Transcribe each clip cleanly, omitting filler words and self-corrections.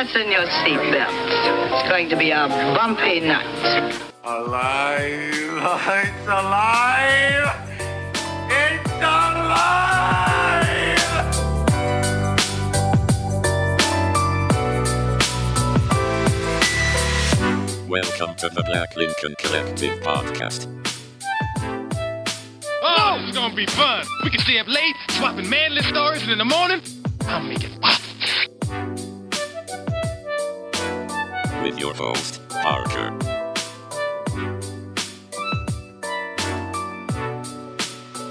Fasten your seatbelts. It's going to be a bumpy night. Alive! It's alive! It's alive! Welcome to the Blacklink Collective Podcast. Oh, this is gonna be fun. We can stay up late, swapping manly stories, and in the morning, I'll make it pop. With your host, Parker.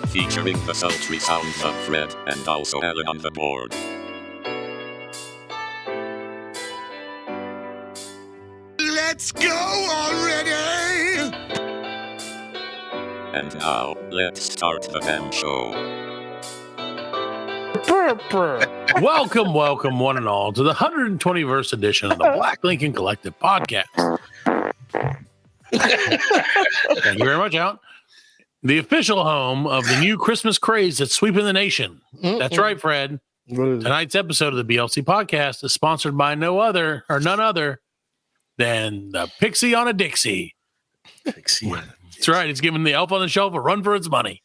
Featuring the sultry sounds of Fred and also Alan on the board. Let's go already! And now, let's start the damn show. Welcome, one and all, to the 120th edition of the Blacklink Collective Podcast. Thank you very much, Alan. The official home of the new Christmas craze that's sweeping the nation. That's right, Fred. Tonight's episode of the BLC Podcast is sponsored by none other than the Pixie on a Dixie. Pixie. That's right. It's giving the elf on the shelf a run for its money.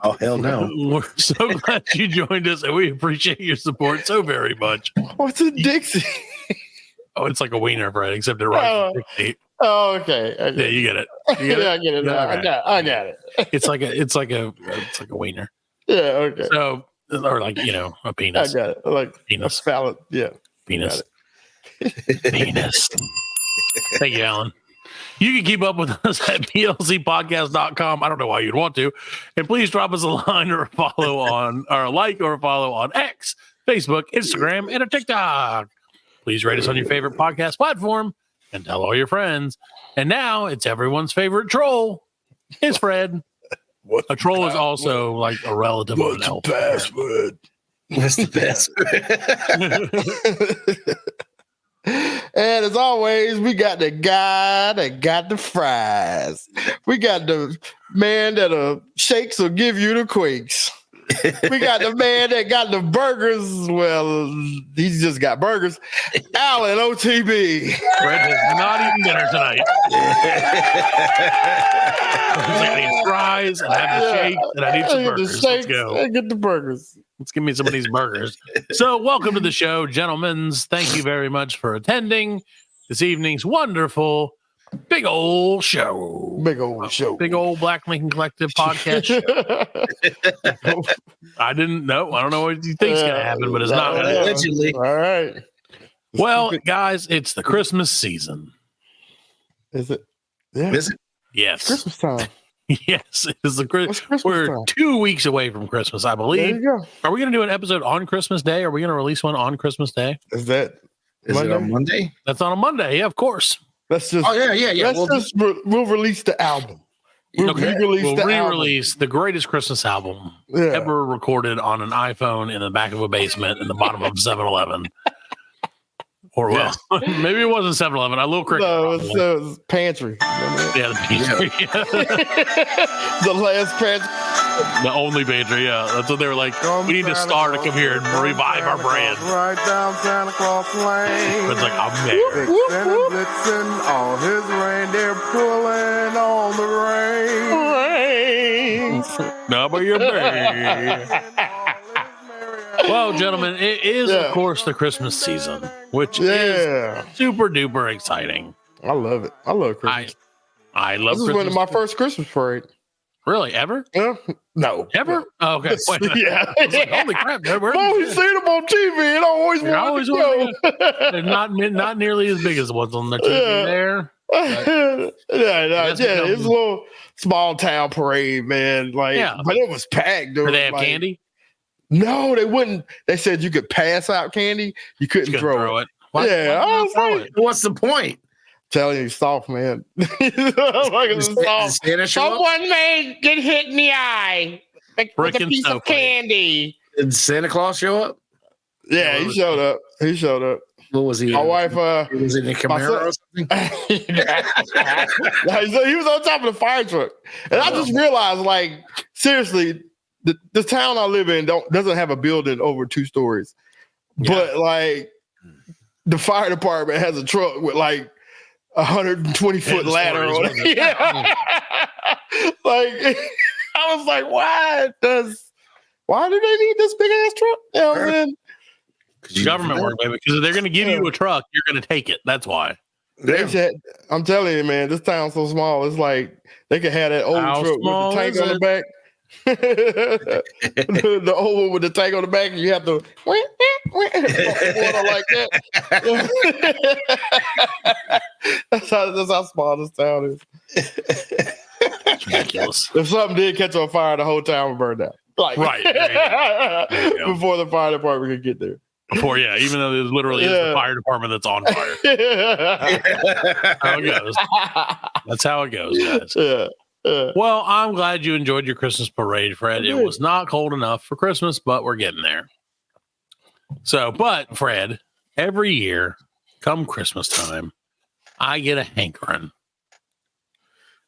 Oh, hell no. We're so glad you joined us, and we appreciate your support so very much. What's a Dixie? Oh, it's like a wiener, Fred, except it runs for 60. Oh, okay. Yeah, you get it. I get it. I got it. It's like a wiener. Yeah, okay. So, or like, a penis. I got it. Like penis. A salad. Yeah. Penis. Penis. Thank you, Alan. You can keep up with us at blcpodcast.com. I don't know why you'd want to. And please drop us a line or a follow on, or a like or a follow on X, Facebook, Instagram, and a TikTok. Please rate us on your favorite podcast platform and tell all your friends. And now it's everyone's favorite troll. It's Fred. A troll is also like a relative of an elf. Password? What's the password? And as always, we got the guy that got the fries. We got the man that shakes will give you the quakes. We got the man that got the burgers. Well, he's just got burgers. Alan OTB. Fred is not eating dinner tonight. I need fries, and I have the shake, and I need some burgers. Let's go. I get the burgers. Let's give me some of these burgers. So welcome to the show, gentlemen. Thank you very much for attending this evening's wonderful big old show. Big old show. Big old Blacklink Collective Podcast show. I don't know what you think's going to happen, but it's not going to Allegedly. All right. Well, guys, it's the Christmas season. Is it? Yeah. Is it? Yes. Christmas time. Yes, it is the Christmas We're time? 2 weeks away from Christmas, I There believe. you go. Are we going to do an episode on Christmas Day? Are we going to release one on Christmas Day? Is that Is it on Monday? That's on a Monday. Yeah, of course. We'll release the album. We'll re-release the greatest Christmas album ever recorded on an iPhone in the back of a basement in the bottom of 7-Eleven. Or maybe it wasn't 7-Eleven. A little cricket. No, it was pantry. Yeah, the pantry. The last pantry. The only pantry. Yeah, that's what they were like. We need a star to come here and revive our brand. Right down Santa Claus Lane. It's like, I'm there. Vixen and Blitzen, all his reindeer pulling on the reins. Number your baby. Well, gentlemen, it is, of course, the Christmas season, which is super duper exciting. I love it. I love Christmas. I love This is Christmas. one of my first Christmas parade. Really? Ever? No. Ever? Oh, okay. Wait, Yeah. I was like, holy crap. I've always seen them on TV and I always wanted to go. They're not nearly as big as the ones on the TV there. It's a little small town parade, man. But it was packed. Do they have candy? No, they wouldn't. They said you could pass out candy. You couldn't throw it. Why throw it? What's the point? Telling you, soft, man. Someone may get hit in the eye with a piece of candy. Did Santa Claus show up? Yeah, he showed up. What was he? My wife, he was in the Camaro or something? He was on top of the fire truck. And I just realized, seriously, the town I live in doesn't have a building over 2 stories. Yeah. But the fire department has a truck with like 120-foot ladder on it. Yeah. Like, I was like, why do they need this big ass truck? You know what I'm saying? Government work, baby. Because if they're going to give you a truck, you're going to take it. That's why. I'm telling you, man, this town's so small. It's like they could have that old truck with the tank on the back. The old one with the tank on the back, and you have to water like that. That's how small this town is. It's ridiculous. If something did catch on fire, the whole town would burn down. Like, right. There you go. Before the fire department could get there. Before, even though it literally is the fire department that's on fire. That's how it goes. That's how it goes, guys. Well, I'm glad you enjoyed your Christmas parade, Fred. It was not cold enough for Christmas, but we're getting there. So, but Fred, every year, come Christmas time, I get a hankering.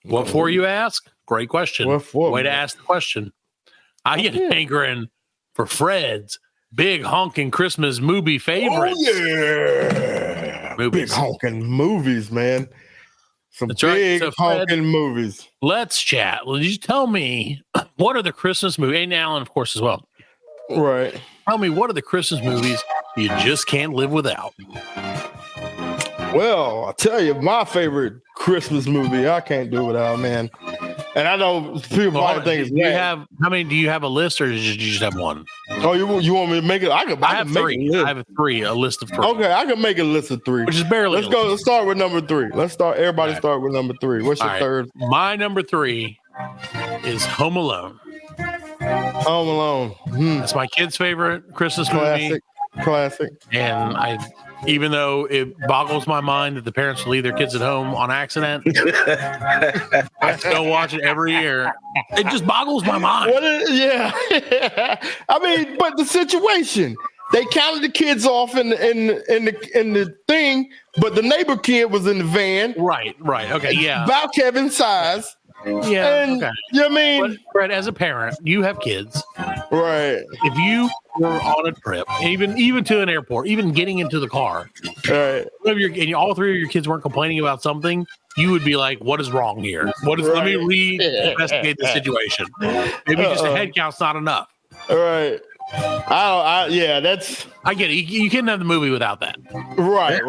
What for, you ask? Great question. What for? Way to ask the question. I get a hankering for Fred's big honking Christmas movie favorites. Oh, yeah. Movies. Big honking movies, man. Some That's big right. So Fred, honking movies. Let's chat. Will you tell me what are the Christmas movies? And Alan, of course, as well. Right. Tell me, what are the Christmas movies you just can't live without? Well, I'll tell you, my favorite Christmas movie I can't do without, man. And I know people probably think it's how many do you have a list, or did you just have one? Oh, you want me to make it? I have three. I have a list of three. Okay, I can make a list of three. Which is barely. Let's start with number three. Everybody start with number three. What's your third? My number three is Home Alone. Home Alone. That's my kid's favorite Christmas movie. Classic. And even though it boggles my mind that the parents leave their kids at home on accident, I still watch it every year. It just boggles my mind. I mean, but the situation, they counted the kids off in the thing, but the neighbor kid was in the van. Right. Okay, yeah. About Kevin's size. Yeah. And, okay. You know what I mean? But, Fred, as a parent, you have kids. Right. If you were on a trip, even to an airport, even getting into the car, right, and all three of your kids weren't complaining about something, you would be like, "What is wrong here? Let me re-investigate the situation. Maybe just a head count's not enough." All right. I get it. You couldn't have the movie without that. Right.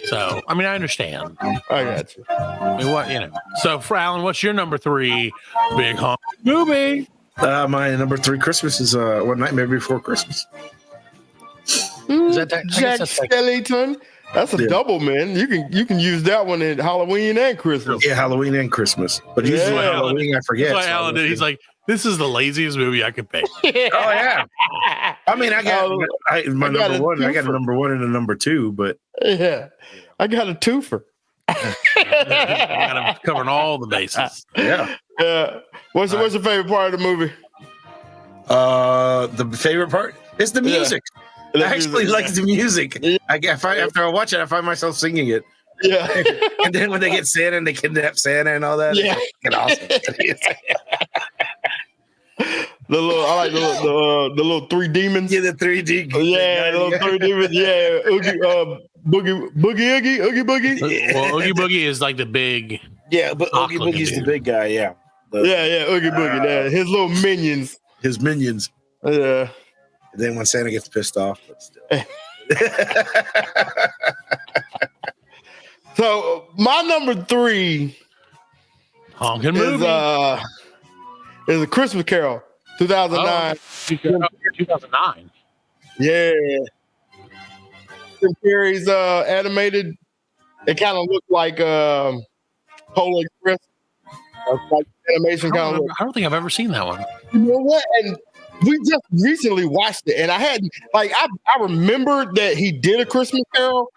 So, I mean, I understand. I got you. I mean, So, for Alan, what's your number three big honk movie? My number three Christmas is One Nightmare Before Christmas. Is that Jack Skellington? That's a double, man. You can use that one in Halloween and Christmas. Yeah, Halloween and Christmas. But usually Halloween, I forget. That's why Alan did. He's like, this is the laziest movie I could pick. Oh yeah. I mean, I got my number one. I got a number one and a number two, but yeah, I got a twofer. I got him covering all the bases. Yeah. What's your favorite part of the movie? The favorite part is the music. I actually like the music. Yeah. After I watch it, I find myself singing it. Yeah. And then when they get Santa and they kidnap Santa and all that, it's awesome. I like the little three demons. Yeah, the 3D. Yeah, the little three demons. Yeah, Oogie Boogie. Well, Oogie Boogie is like the big. Yeah, but Oogie Boogie's the big guy. Yeah. Oogie Boogie. Yeah, his little minions. His minions. Yeah. And then when Santa gets pissed off, but still. So my number three honking movie is A Christmas Carol, 2009. 2009. Yeah. Jim Carrey's animated. It kind of looked like Polar Express. Like animation kind of. I don't think I've ever seen that one. You know what? And we just recently watched it, and I hadn't I remembered that he did A Christmas Carol,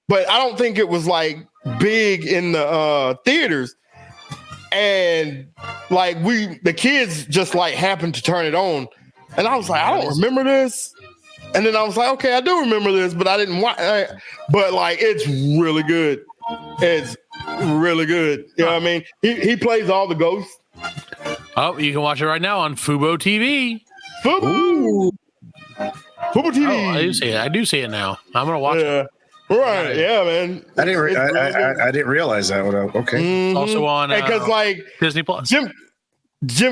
but I don't think it was like big in the theaters. And like the kids just like happened to turn it on, and I was like, I don't remember this. And then I was like, okay, I do remember this, but I didn't watch. But like, it's really good. It's really good. You know what I mean? He plays all the ghosts. Oh, you can watch it right now on Fubo TV. Fubo. Fubo TV. Oh, I do see it. I do see it now. I'm gonna watch it. Right, yeah, man. I didn't realize that one. Okay. It's also on because like Disney Plus. Jim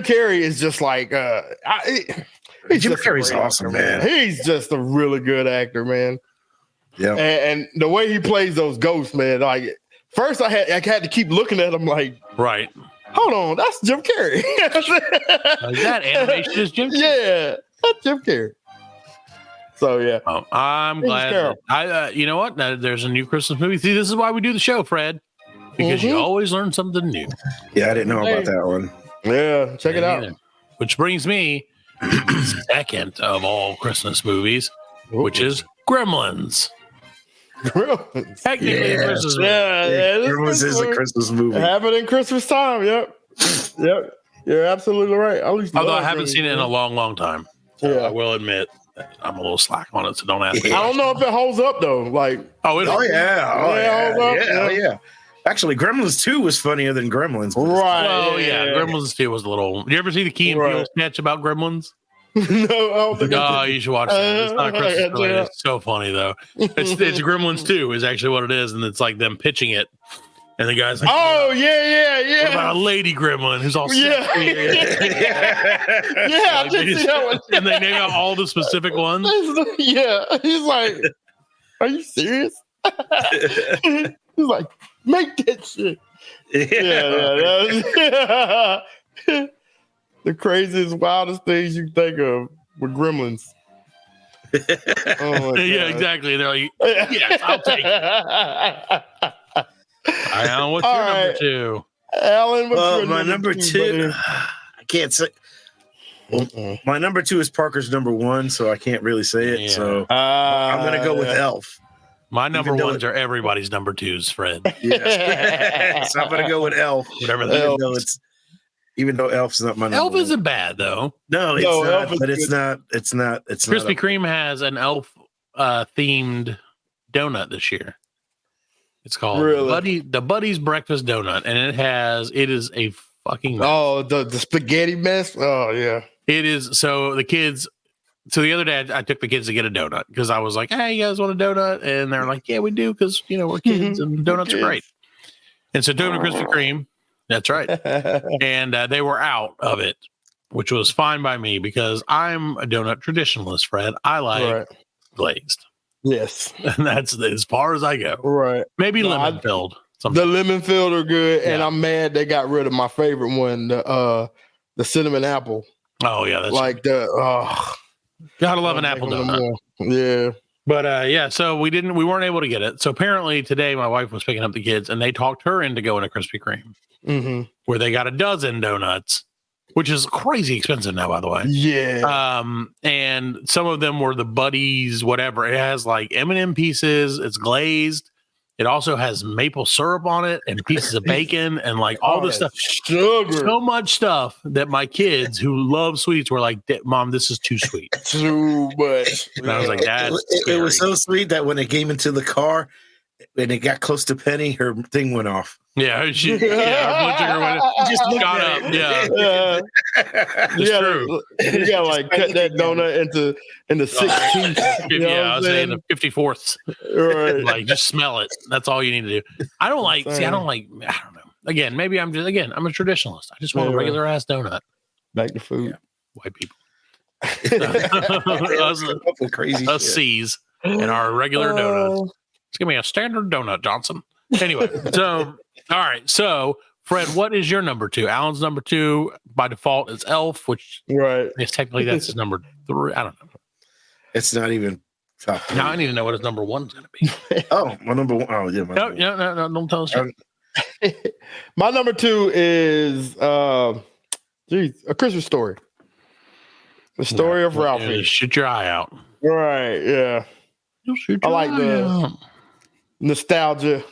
Carrey is just like Jim Carrey's awesome, man. He's just a really good actor, man. Yeah. And the way he plays those ghosts, man, like first I had to keep looking at him like, Right. hold on, that's Jim Carrey. That animation is Jim Carrey. Yeah, that's Jim Carrey. So yeah, I'm glad. You know what? There's a new Christmas movie. See, this is why we do the show, Fred, because you always learn something new. Yeah, I didn't know about that one. Yeah, check it out. Which brings me to the second of all Christmas movies, which is Gremlins. Technically, a Christmas movie. Gremlins is a Christmas movie. Happened in Christmas time. Yep. You're absolutely right. Although I haven't seen it in a long, long time. So Yeah. I will admit I'm a little slack on it, so don't ask me. I don't know if it holds up though. Like, yeah. Actually, Gremlins 2 was funnier than Gremlins. right? Well, yeah, Gremlins 2 was a little. You ever see the Key and Peele sketch about Gremlins? No, I don't think Oh, you should watch that. It's not Christmas related. It's so funny though. It's Gremlins 2 is actually what it is, and it's like them pitching it, and the guy's like, oh what about a lady gremlin who's all sexy? I did see that one. And they name out all the specific ones. Yeah, he's like, are you serious? He's like, make that shit. Yeah. The craziest, wildest things you think of with gremlins. Oh Yeah, exactly. They're like, yes, I'll take it. Alan, what's your number two? Alan, what's your my number two? I can't say. Well, my number two is Parker's number one, so I can't really say it. So I'm going to go with Elf. My number ones are everybody's number twos, Fred. Yeah. So I'm going to go with Elf. Whatever Even though Elf's not my number Elf one. isn't bad though. No, it's No, not. Elf But is it's not. Krispy Kreme has an Elf themed donut this year. It's called the Buddy's Breakfast Donut, and it is a fucking mess. Oh, the spaghetti mess. Oh yeah, it is. So the kids. So the other day, I took the kids to get a donut because I was like, "Hey, you guys want a donut?" And they're like, "Yeah, we do," because we're kids and donuts are great. And so took them to Krispy Kreme. That's right. And they were out of it, which was fine by me because I'm a donut traditionalist, Fred. I like glazed. Yes. And that's as far as I go. Right. Maybe lemon filled. The lemon filled are good. And I'm mad they got rid of my favorite one, the cinnamon apple. Oh, yeah. That's like gotta love an apple donut. Yeah. But so we weren't able to get it. So apparently today my wife was picking up the kids and they talked her into going to Krispy Kreme, where they got a dozen donuts, which is crazy expensive now, by the way. Yeah. And some of them were the Buddies, whatever. It has like M&M pieces. It's glazed. It also has maple syrup on it and pieces of bacon and like all this stuff. Sugar. So much stuff that my kids who love sweets were like, Mom, this is too sweet. Too much. And I was like, it was so sweet that when it came into the car and it got close to Penny, her thing went off. Yeah, her blood sugar went just got up. Yeah. It's true. You gotta like cut that donut into 16. I was saying the 54ths. Right. Like just smell it. That's all you need to do. I don't know. Again, maybe I'm a traditionalist. I just want a regular ass donut. Back to food. Yeah. White people. Us C's and our regular donuts. Just give me a standard donut, Johnson. Anyway, so all right. So Fred, what is your number two? Alan's number two by default is Elf, which is technically that's his number three. I don't know. It's not even top. Now I need to know what his number one's going to be. My number one. Oh yeah. No, don't tell us. My number two is A Christmas Story. The story of Ralphie. Yeah, shoot your eye out. Right. Yeah. I like the nostalgia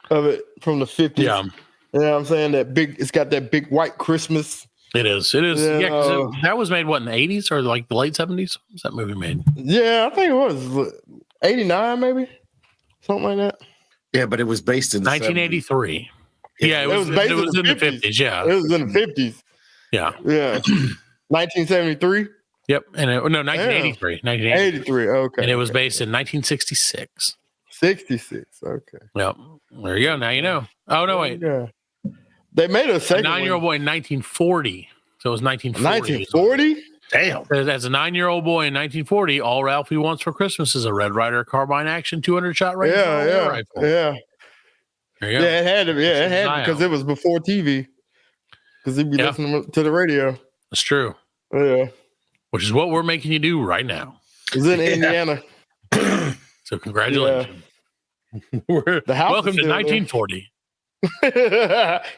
of it from the 50s. Yeah. You know what I'm saying? It's got that big white Christmas. It is. Yeah, that was made, what, in the 80s or like the late 70s? What was that movie made? Yeah, I think it was 89, maybe. Something like that. Yeah, but it was based in 1983. Yeah, it was in the 50s. Yeah. It was in the 50s. Yeah. Yeah. 1973. Yep. And 1983. 83. Okay. And it was based in 1966. 66. Okay. Yep. There you go. Now you know. Oh, no, wait. Yeah. They made a second 9-year-old boy in 1940. So it was 1940. 1940? Damn. As a 9-year-old boy in 1940, all Ralphie wants for Christmas is a Red Ryder carbine action 200-shot range rifle. Yeah. There you go. Yeah, it had to be. Yeah, it had because it was before TV. Because he'd be listening to the radio. That's true. Yeah. Which is what we're making you do right now. It's in Indiana. So congratulations. The house Welcome to 1940.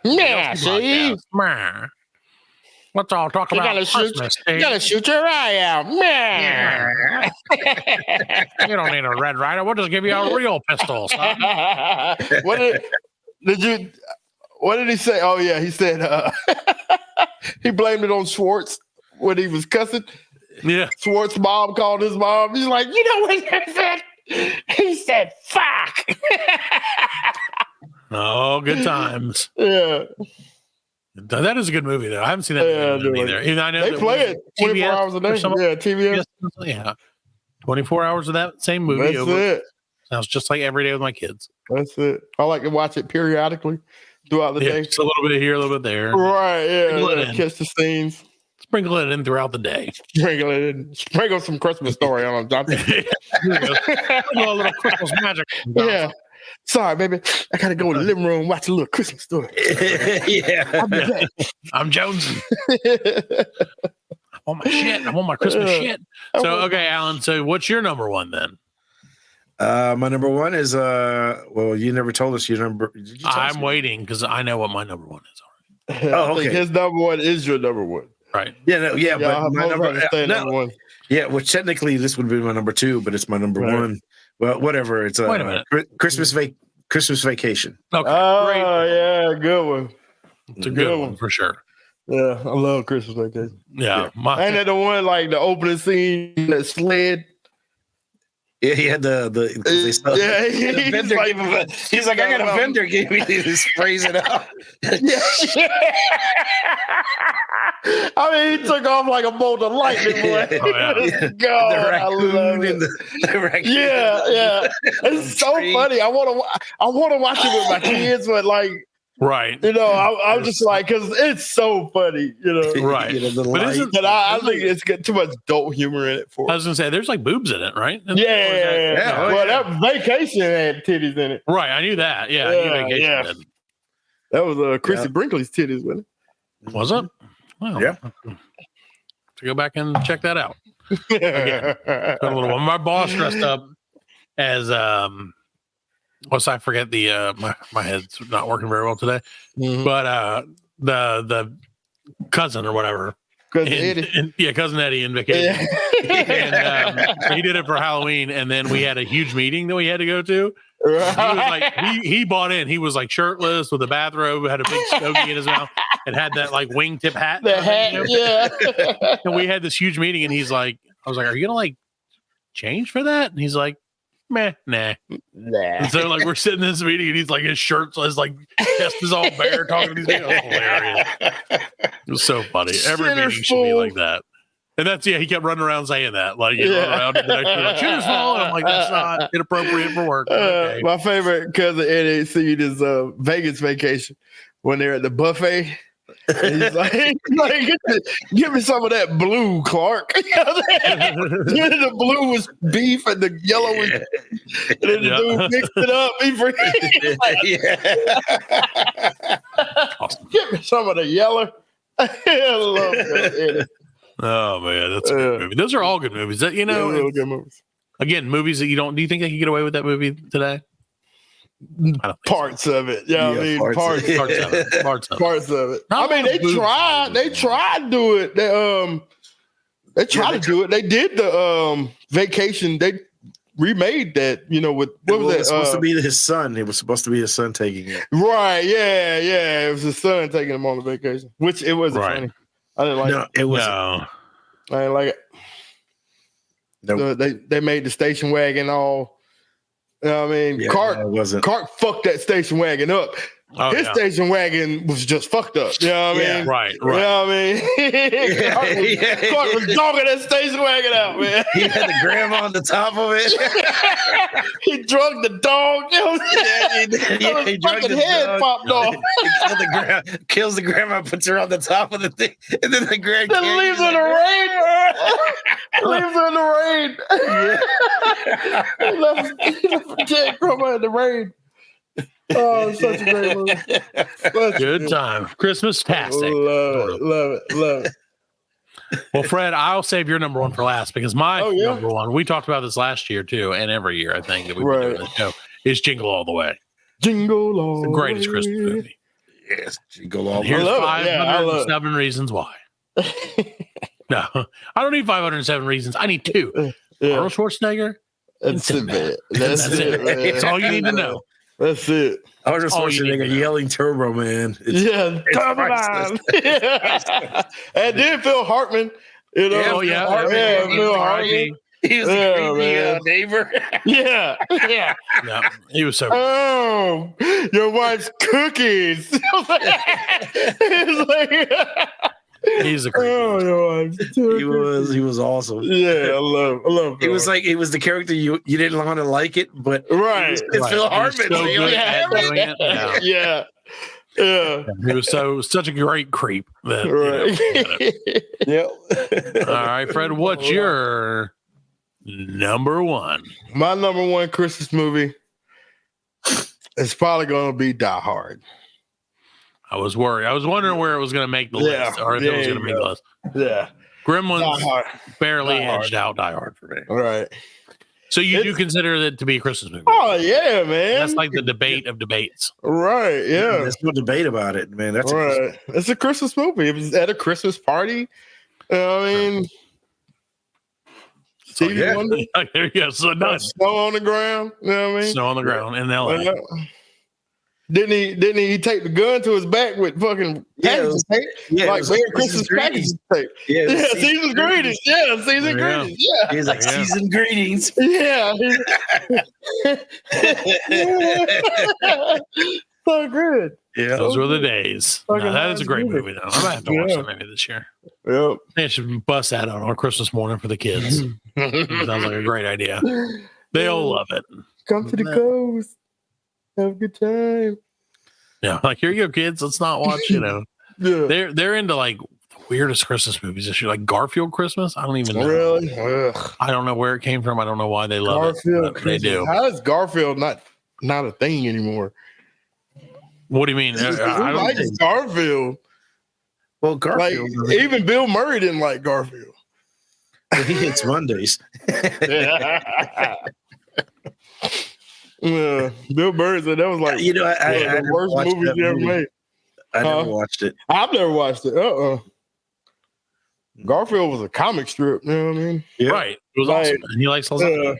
Yeah, see? Let's all talk about Christmas. You gotta shoot your eye out. You don't need a Red Ryder. We'll just give you a real pistol, son. What did he say? Oh yeah, he said he blamed it on Schwartz when he was cussing. Yeah. Schwartz's mom called his mom. He's like, you know what he said? He said, fuck. Oh, good times. Yeah. That is a good movie, though. I haven't seen that movie either. Even I know they play it 24 hours a day. Yeah, TBS. Yeah. 24 hours of that same movie. That's it. Sounds just like every day with my kids. That's it. I like to watch it periodically throughout the day. Just a little bit here, a little bit there. Right, yeah. Catch the scenes. Sprinkle it in throughout the day. Sprinkle it in. Sprinkle some Christmas story on them, Johnson. A little Christmas magic. Yeah. Sorry, baby. I gotta go to the living room and watch a little Christmas story. Yeah. I'm jonesing. I want my shit. I want my Christmas shit. So, okay, Alan. So, what's your number one then? My number one is well, you never told us your number. Did you tell us? I'm waiting because I know what my number one is already. Oh, okay. His number one is your number one. Right. Yeah, but my number one. Yeah, well, technically this would be my number two, but it's my number one. Well, whatever. It's Wait a minute. Christmas Vacation. Okay. Oh, great. Yeah, good one. It's a good one for sure. Yeah, I love Christmas Vacation. Yeah. Ain't that the one like the opening scene, that sled? Yeah, he had the he's he's like, I got a vendor gave me this, sprays it out. I mean, he took off like a bolt of lightning, boy. Oh, yeah. God, the raccoon I love and it. the raccoon. Yeah. It's so funny. I want to watch it with my kids, but like, right. You know, I'm just like, because it's so funny, you know. Right. But I think it's got too much adult humor in it for I was going to say, there's like boobs in it, right? Yeah. Well, that Vacation had titties in it. Right. I knew that. Yeah. I knew Vacation did. That was Chrissy Brinkley's titties, wasn't it? Was it? Well, yeah. To go back and check that out. Again, my boss dressed up as I forget the my head's not working very well today. Mm-hmm. But the cousin or whatever. Cousin Eddie. Cousin Eddie in Vacation. And he did it for Halloween, and then we had a huge meeting that we had to go to. Right. He was like he bought in. He was like shirtless with a bathrobe, had a big stogie in his mouth, and had that like wingtip hat. The hat, yeah. And we had this huge meeting, and he's like, I was like, "Are you gonna like change for that?" And he's like, nah. And so like we're sitting in this meeting, and he's like his shirtless, like chest is all bare, talking to these people. Hilarious. It was so funny. Every meeting should be like that. And that's he kept running around saying that. Like you run around and the next like, shoot small. And I'm like, that's not inappropriate for work. Okay. My favorite cousin Eddie scene is Vegas Vacation when they're at the buffet. And he's like give me some of that blue, Clark. The blue was beef and the yellow was and then the dude mixed it up. Awesome. Give me some of the yellow. I love that, Eddie. Oh man, that's a good movie. Those are all good movies. That really good movies. Again, movies that you don't. Do you think they could get away with that movie today? Parts of it. Yeah, I mean parts of it. Parts of it. Not I mean, they tried to do it. They tried to do it. They did the Vacation. They remade that, you know, with what was that? It was supposed to be his son. It was supposed to be his son taking it. Right, yeah. It was his son taking him on the vacation. Which it wasn't funny. I didn't like it. It wasn't. I didn't like it. Nope. So they made the station wagon all. You know what I mean? Cart fucked that station wagon up. Oh, his station wagon was just fucked up. You know what I mean? Right. You know what I mean? Clark was dogging that station wagon out, man. He had the grandma on the top of it. He drugged the dog. You know what I'm saying? He His drugged fucking the head dog. popped off. He kills the grandma, puts her on the top of the thing, and then the grandma Then leaves her in the rain. Leaves her in the rain. He left the dead grandma in the rain. Oh, such a great movie. Good time. Christmas-tastic. Love it. Well, Fred, I'll save your number one for last because my number one, we talked about this last year too, and every year I think that we've been doing this show, is Jingle All the Way. Jingle All the Way. The greatest Christmas movie. Yes, Jingle All the Way. Here's 507 reasons why. No, I don't need 507 reasons. I need 2. Arnold Schwarzenegger. That's it, man. That's it, man. That's all you need to know. That's it. Arnold Schwarzenegger yelling Turbo Man. Turbo Man. And then Phil Hartman. You know? Oh, yeah. Phil Hartman. He was a creepy neighbor. Yeah. He was so. Oh, your wife's cookies. He's a creepy. He was awesome. Yeah, I love. It was like it was the character you didn't want to like it, but right. It's Phil Hartman. So yeah. He was such a great creep. That, Yep. All right, Fred, what's your number one? My number one Christmas movie is probably going to be Die Hard. I was worried. I was wondering where it was going to make the list, or if it was going to make the list. Yeah. Gremlins barely edged out Die Hard for me. Right. So you do consider it to be a Christmas movie? Oh yeah, man. That's like the debate of debates. Right. Yeah. There's no debate about it, man. That's right. It's a Christmas movie. It was at a Christmas party. I mean, Stevie Wonder. There you go. So nuts. Snow on the ground. You know what I mean? Snow on the ground in LA. Didn't he take the gun to his back with fucking packages tape? Like Merry Christmas packages tape. Yeah, season's greetings. Yeah, season's greetings. Yeah. He's like, seasoned greetings. Yeah. So good. Yeah. Those were the days. No, that is a great movie, though. I might have to watch that maybe this year. Yep. They should bust that out on Christmas morning for the kids. Sounds like a great idea. They all love it. Come to the coast. Have a good time. Yeah, like here you go, kids. Let's not watch. They're into like the weirdest Christmas movies this year, like Garfield Christmas. I don't even know. Really? Ugh. I don't know where it came from. I don't know why they love Garfield it. They do. How is Garfield not a thing anymore? What do you mean? I don't think Garfield. Well, Garfield. Like, even Bill Murray didn't like Garfield. He hates Mondays. Yeah, Bill Murray said that was like I the worst movie you ever made. I never watched it. I've never watched it. Garfield was a comic strip. You know what I mean? Yeah. Right. It was awesome. And he likes lasagna.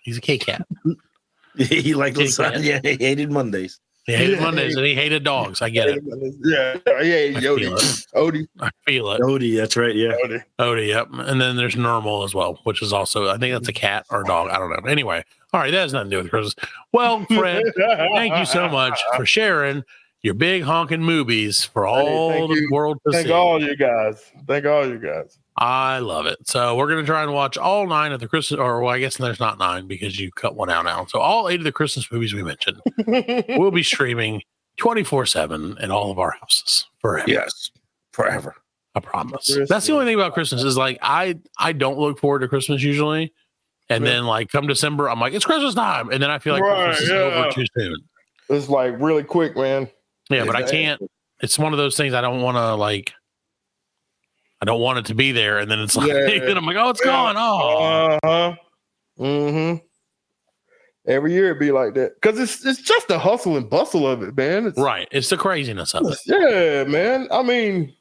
He's a K-cat. He liked lasagna. Yeah, he hated Mondays. He hated Mondays and he hated dogs. I get it. Yeah, Odie. I feel it. Odie, that's right. Yeah. Odie, yep. And then there's Normal as well, which is also, I think that's a cat or a dog. I don't know. Anyway, all right, that has nothing to do with Christmas. Well, Fred, thank you so much for sharing your big honking movies for all the world to see. Thank all you guys. I love it. So we're going to try and watch all 9 of the Christmas, or well, I guess there's not 9 because you cut one out now. So all 8 of the Christmas movies we mentioned will be streaming 24/7 in all of our houses forever. Yes, forever. I promise. That's the only thing about Christmas is like I don't look forward to Christmas usually, and then like come December, I'm like it's Christmas time, and then I feel like Christmas is over too soon. It's like really quick, man. Yeah, but I can't. It's one of those things I don't want to like. I don't want it to be there, and then it's like, and I'm like, oh, it's gone. Oh, Every year it'd be like that because it's just the hustle and bustle of it, man. Right, it's the craziness of it. Yeah, man. I mean,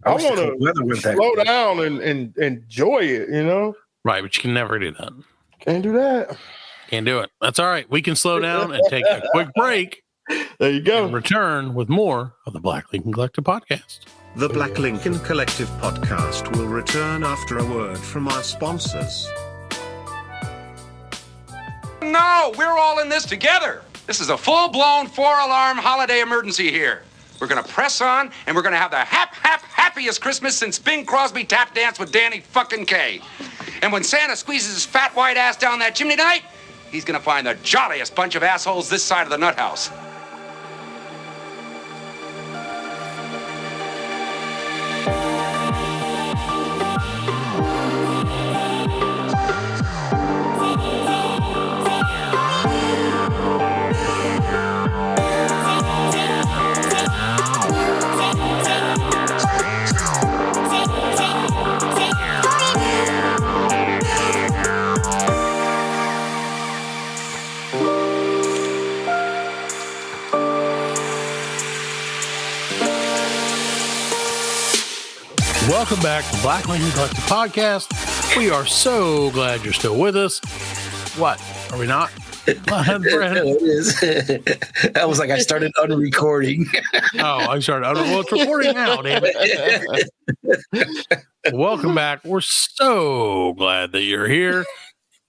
I want to slow down and enjoy it, you know. Right, but you can never do that. Can't do that. Can't do it. That's all right. We can slow down and take a quick break. There you go. And return with more of the Blacklink Collective podcast. The Blacklink Collective podcast will return after a word from our sponsors. No, we're all in this together. This is a full-blown 4-alarm holiday emergency here. We're gonna press on, and we're gonna have the happiest Christmas since Bing Crosby tap danced with Danny fucking Kaye. And when Santa squeezes his fat white ass down that chimney tonight, he's gonna find the jolliest bunch of assholes this side of the nut house. Welcome back to Blacklink Collective Podcast. We are so glad you're still with us. What? Are we not? It is. That was like I started unrecording. I started. Well, it's recording now, damn it. Welcome back. We're so glad that you're here.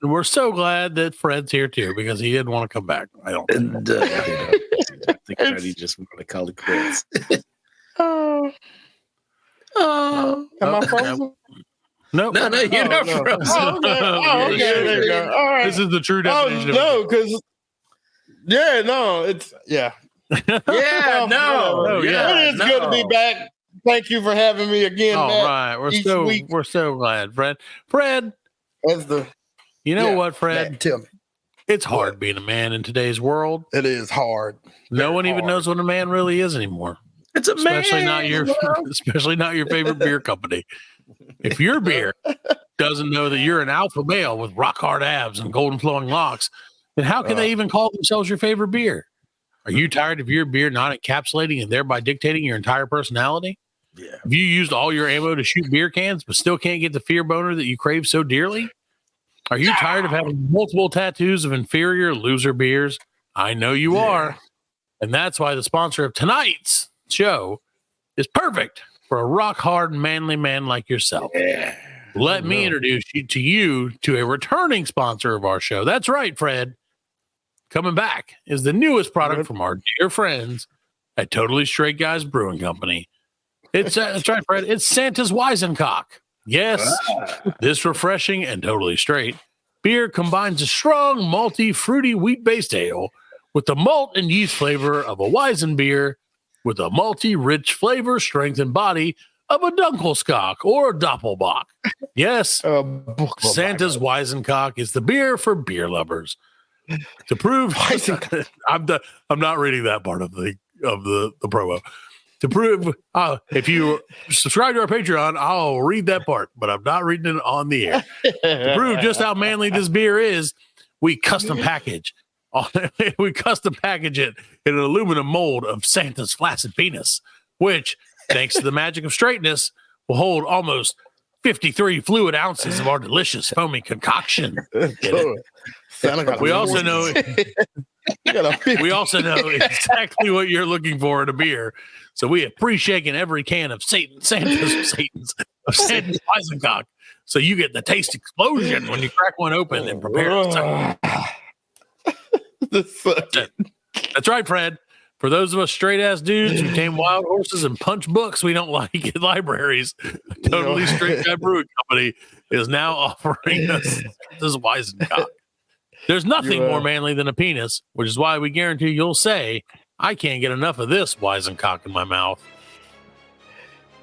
And we're so glad that Fred's here too, because he didn't want to come back. I don't think. I think Freddie just wanted to call it quits. Am I frozen? Nope. No, you're not frozen. Oh, okay. There you go. All right. This is the true definition. Because it's Yeah, it is good to be back. Thank you for having me again. All Matt, right, we're so glad, Fred. As the what, Fred? Matt, tell me. It's hard being a man in today's world. It is hard. No one even knows what a man really is anymore. it's a Especially man. not your favorite beer company. If your beer doesn't know that you're an alpha male with rock hard abs and golden flowing locks, then how can they even call themselves your favorite beer? Are you tired of your beer not encapsulating and thereby dictating your entire personality? Yeah. Have you used all your ammo to shoot beer cans but still can't get the fear boner that you crave so dearly? Are you tired of having multiple tattoos of inferior loser beers? I know you are. And that's why the sponsor of tonight's show is perfect for a rock hard manly man like yourself. Let me introduce you to a returning sponsor of our show. That's right, Fred. Coming back is the newest product from our dear friends at Totally Straight Guys Brewing Company. It's that's right, Fred. It's Santa's Weizencock. Yes, this refreshing and totally straight beer combines a strong, malty, fruity, wheat-based ale with the malt and yeast flavor of a Weizen beer with a malty, rich flavor, strength, and body of a Dunkelskock or a Doppelbock. Yes, Santa's Weizencock is the beer for beer lovers. To prove, I'm not reading that part of the promo. To prove, if you subscribe to our Patreon, I'll read that part, but I'm not reading it on the air. To prove just how manly this beer is, we custom package it in an aluminum mold of Santa's flaccid penis, which, thanks to the magic of straightness, will hold almost 53 fluid ounces of our delicious foamy concoction. We also know exactly what you're looking for in a beer. So we have pre-shaken every can of Santa's Weizencock. So you get the taste explosion when you crack one open and prepare it. That's right, Fred. For those of us straight ass dudes who tame wild horses and punch books we don't like in libraries, Totally Straight Guy Brewing Company is now offering us this Weizencock. There's nothing more manly than a penis, which is why we guarantee you'll say, I can't get enough of this Weizencock in my mouth.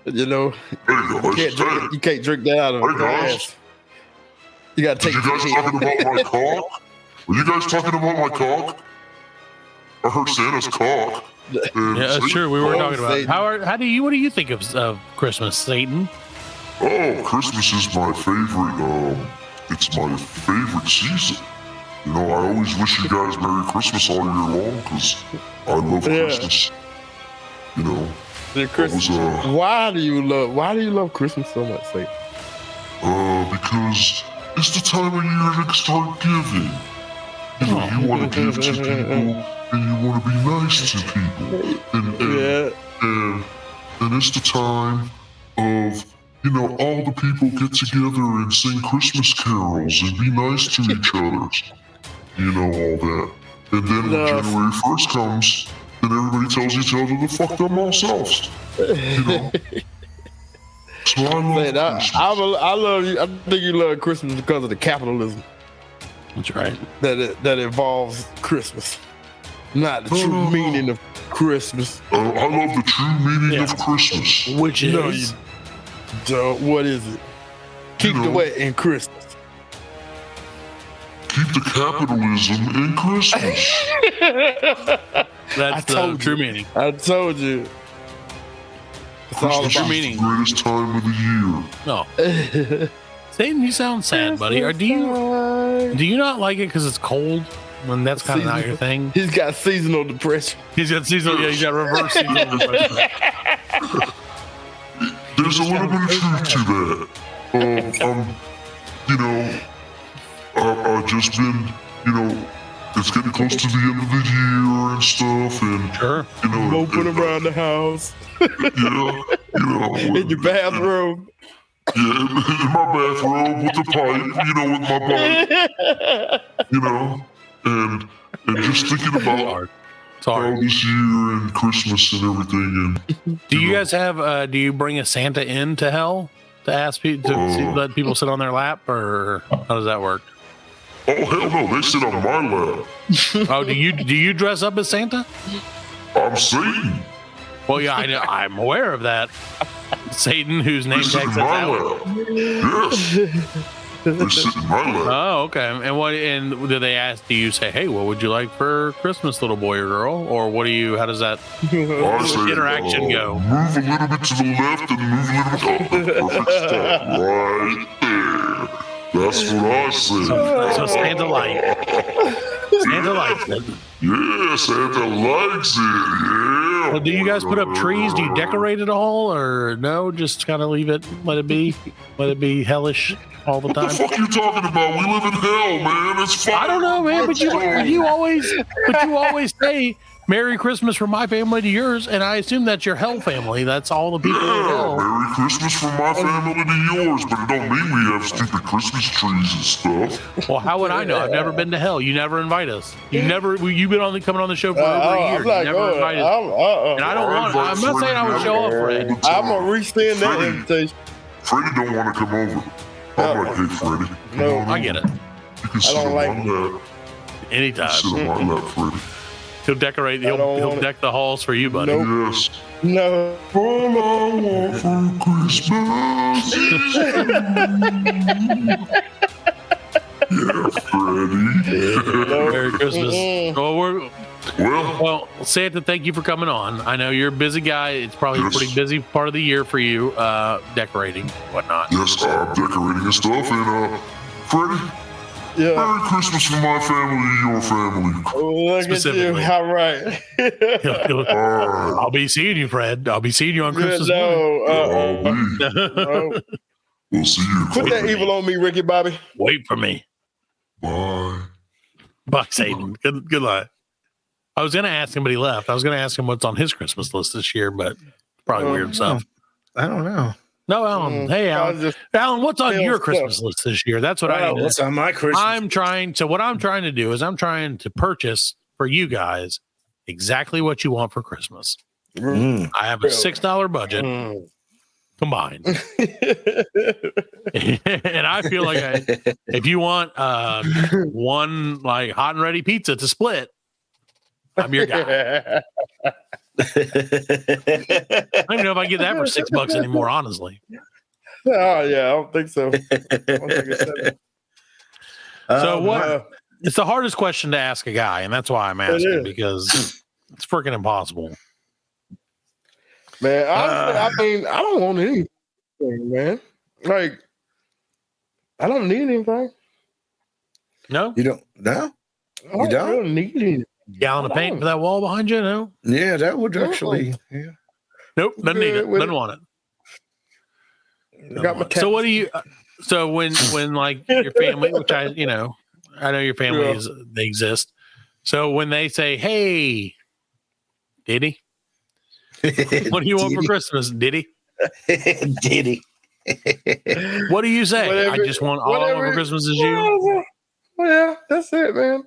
You can't drink that out of your ass. You got to take you guys talking about my cock? Were you guys talking about my cock? I heard Santa's cock. Yeah, sure. We were talking about what do you think of Christmas, Satan? Oh, Christmas is my favorite. It's my favorite season. You know, I always wish you guys Merry Christmas all year long because I love Christmas. You know, why do you love Christmas so much, Satan? Because it's the time of year to start giving. You know, you want to give to people and you want to be nice to people. And it's the time of, you know, all the people get together and sing Christmas carols and be nice to each other. You know, all that. And then when January 1st comes, then everybody tells each other to fuck them all selves. You know? So I love Christmas. I love you. I think you love Christmas because of the capitalism. That's right. That involves Christmas, not the true meaning of Christmas. I love the true meaning of Christmas. Which is? No, you don't. What is it? Keep the wet in Christmas. Keep the capitalism in Christmas. That's the true meaning. I told you. It's all Christmas about is the greatest time of the year. No. Satan, you sound sad, buddy. Or do you not like it because it's cold? When that's kind of not your thing. He's got seasonal depression. He's got reverse seasonal depression. There's a little bit of truth to that. You know, I've just been, you know, it's getting close to the end of the year and stuff, and sure, you know, moping around the house. Yeah, you know, in your bathroom. Yeah, in my bathrobe with the pipe, you know, with my bike, you know, and just thinking about how this year and Christmas and everything. And do you guys have? Do you bring a Santa in to hell to ask people to let people sit on their lap, or how does that work? Oh hell no, they sit on my lap. Oh, do you dress up as Santa? I'm Satan. Well, yeah, I'm aware of that. Satan, whose name tag says Alex. Yes. They sit in my lap. Oh, okay. And what? And do they ask? Do you say, "Hey, what would you like for Christmas, little boy or girl?" Or what do you? How does that interaction go? Move a little bit to the left and move a little bit. Perfect spot right there. That's what I say. So Santa likes. Santa likes it. Yeah, Santa likes it. Yeah. Well, do you guys put up trees? Do you decorate it all, or no? Just kind of leave it, let it be hellish all the time. What the fuck are you talking about? We live in hell, man. It's fine. I don't know, man. But you always say Merry Christmas from my family to yours, and I assume that's your hell family. That's all the people in hell. Merry Christmas from my family to yours, but it don't mean we have stupid Christmas trees and stuff. Well, how would I know? I've never been to hell. You never invite us. You've been coming on the show for over a year. You never invite us. And I don't want. I'm not saying I would show up, Fred. I'm gonna resend that invitation. Freddie don't want to come over. I'm like, hey, Freddie. No, I get it. You can sit on my lap. Anytime. Sit on my lap, Freddie. He'll decorate. He'll deck the halls for you, buddy. Nope. Yes. No. All I want for Christmas is yeah, Freddie. Merry Christmas. Well, Santa, thank you for coming on. I know you're a busy guy. It's probably a pretty busy part of the year for you, decorating, whatnot. Yes, I'm decorating and stuff. And Freddie, Merry Christmas from my family to your family. Look at you. All right. I'll be seeing you, Fred. I'll be seeing you on Christmas morning. We'll see you. Put that evil on me, Ricky Bobby. Wait for me. Bye. Bye, Satan. Good luck. I was going to ask him, but he left. I was going to ask him what's on his Christmas list this year, but probably weird stuff. I don't know. No, Alan. Hey, Alan. Alan, what's on your Christmas list this year? That's what I need. What's on my Christmas? What I'm trying to do is I'm trying to purchase for you guys exactly what you want for Christmas. I have a $6 budget combined. And I feel like if you want one like hot and ready pizza to split, I'm your guy. I don't even know if I get that for $6 anymore, honestly. Oh yeah, I don't think so. So what? It's the hardest question to ask a guy, and that's why I'm asking, because it's freaking impossible. Man, I mean, I don't want anything, man. Like, I don't need anything. No, you don't. No, you don't need anything. Gallon of paint for that wall behind you? No. Yeah, that would actually. Yeah. Nope, doesn't need it. Doesn't want it. So what do you? So when like your family, which I know your family they exist. So when they say, "Hey, Diddy, what do you want for Christmas, Diddy?" Diddy. What do you say? I just want all I want for Christmas is you. Well, yeah, that's it, man.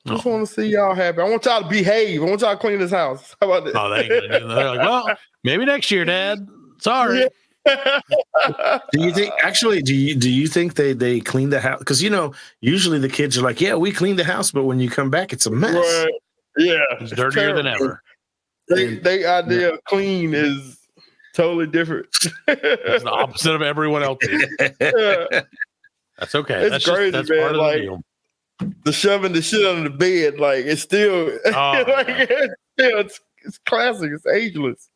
Just want to see y'all happy. I want y'all to behave. I want y'all to clean this house. How about that? Oh, they ain't gonna do that. They're like, well, maybe next year, Dad. Sorry. Yeah. Do you think? Actually, do you think they clean the house? Because usually the kids are like, "Yeah, we cleaned the house," but when you come back, it's a mess. Right. Yeah, It's dirtier than ever. They idea of clean is totally different. It's the opposite of everyone else. Yeah. That's okay. It's That's crazy, that's man. part of the Like, deal. the shoving the shit under the bed, like it's still, it's classic. It's ageless.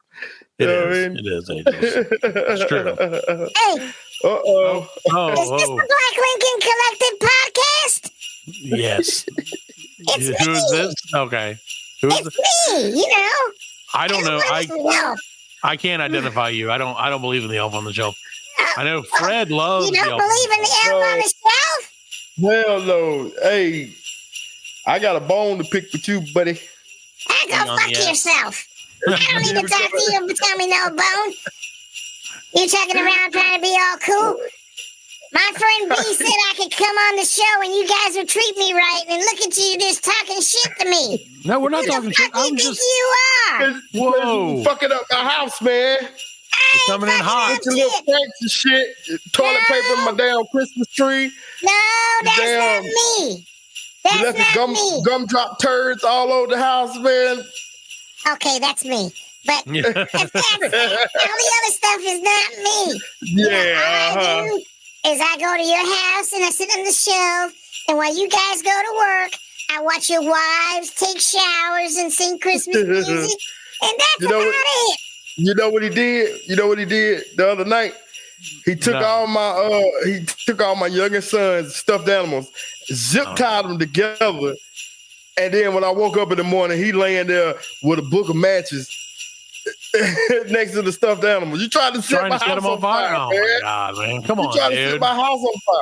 It You know is. what I mean? It is ageless. It's true. Hey, Uh-oh. is this the Blacklink Collective podcast? Yes. It's Who is this? Okay. Who is It's me, I don't know. No. I can't identify you. I don't believe in the elf on the shelf. I know Fred loves You the don't elf on believe in the elf on the shelf? Hell no. Hey, I got a bone to pick with you, buddy. Go fuck yourself. I don't need to talk to you and tell me no bone. You chucking around trying to be all cool? My friend B said I could come on the show and you guys would treat me right, and look at you just talking shit to me. No, we're not Who talking the shit. fuck do you think you are? Whoa. You fucking up my house, man. It's coming in hot. With your little cracks and shit. Toilet paper in my damn Christmas tree. No, that's Damn. not me. You left That's the not me. gumdrop turds all over the house, man. Okay, that's me. But all the other stuff is not me. Yeah. All I do is I go to your house and I sit on the shelf, and while you guys go to work, I watch your wives take showers and sing Christmas music, and that's about it. You know what he did? You know what he did the other night? He took all my youngest son's stuffed animals, zip tied them together, and then when I woke up in the morning, he laying there with a book of matches next to the stuffed animals. You tried to set my house on fire, Oh man. my God, man! Come on, You tried to set dude. my house on fire.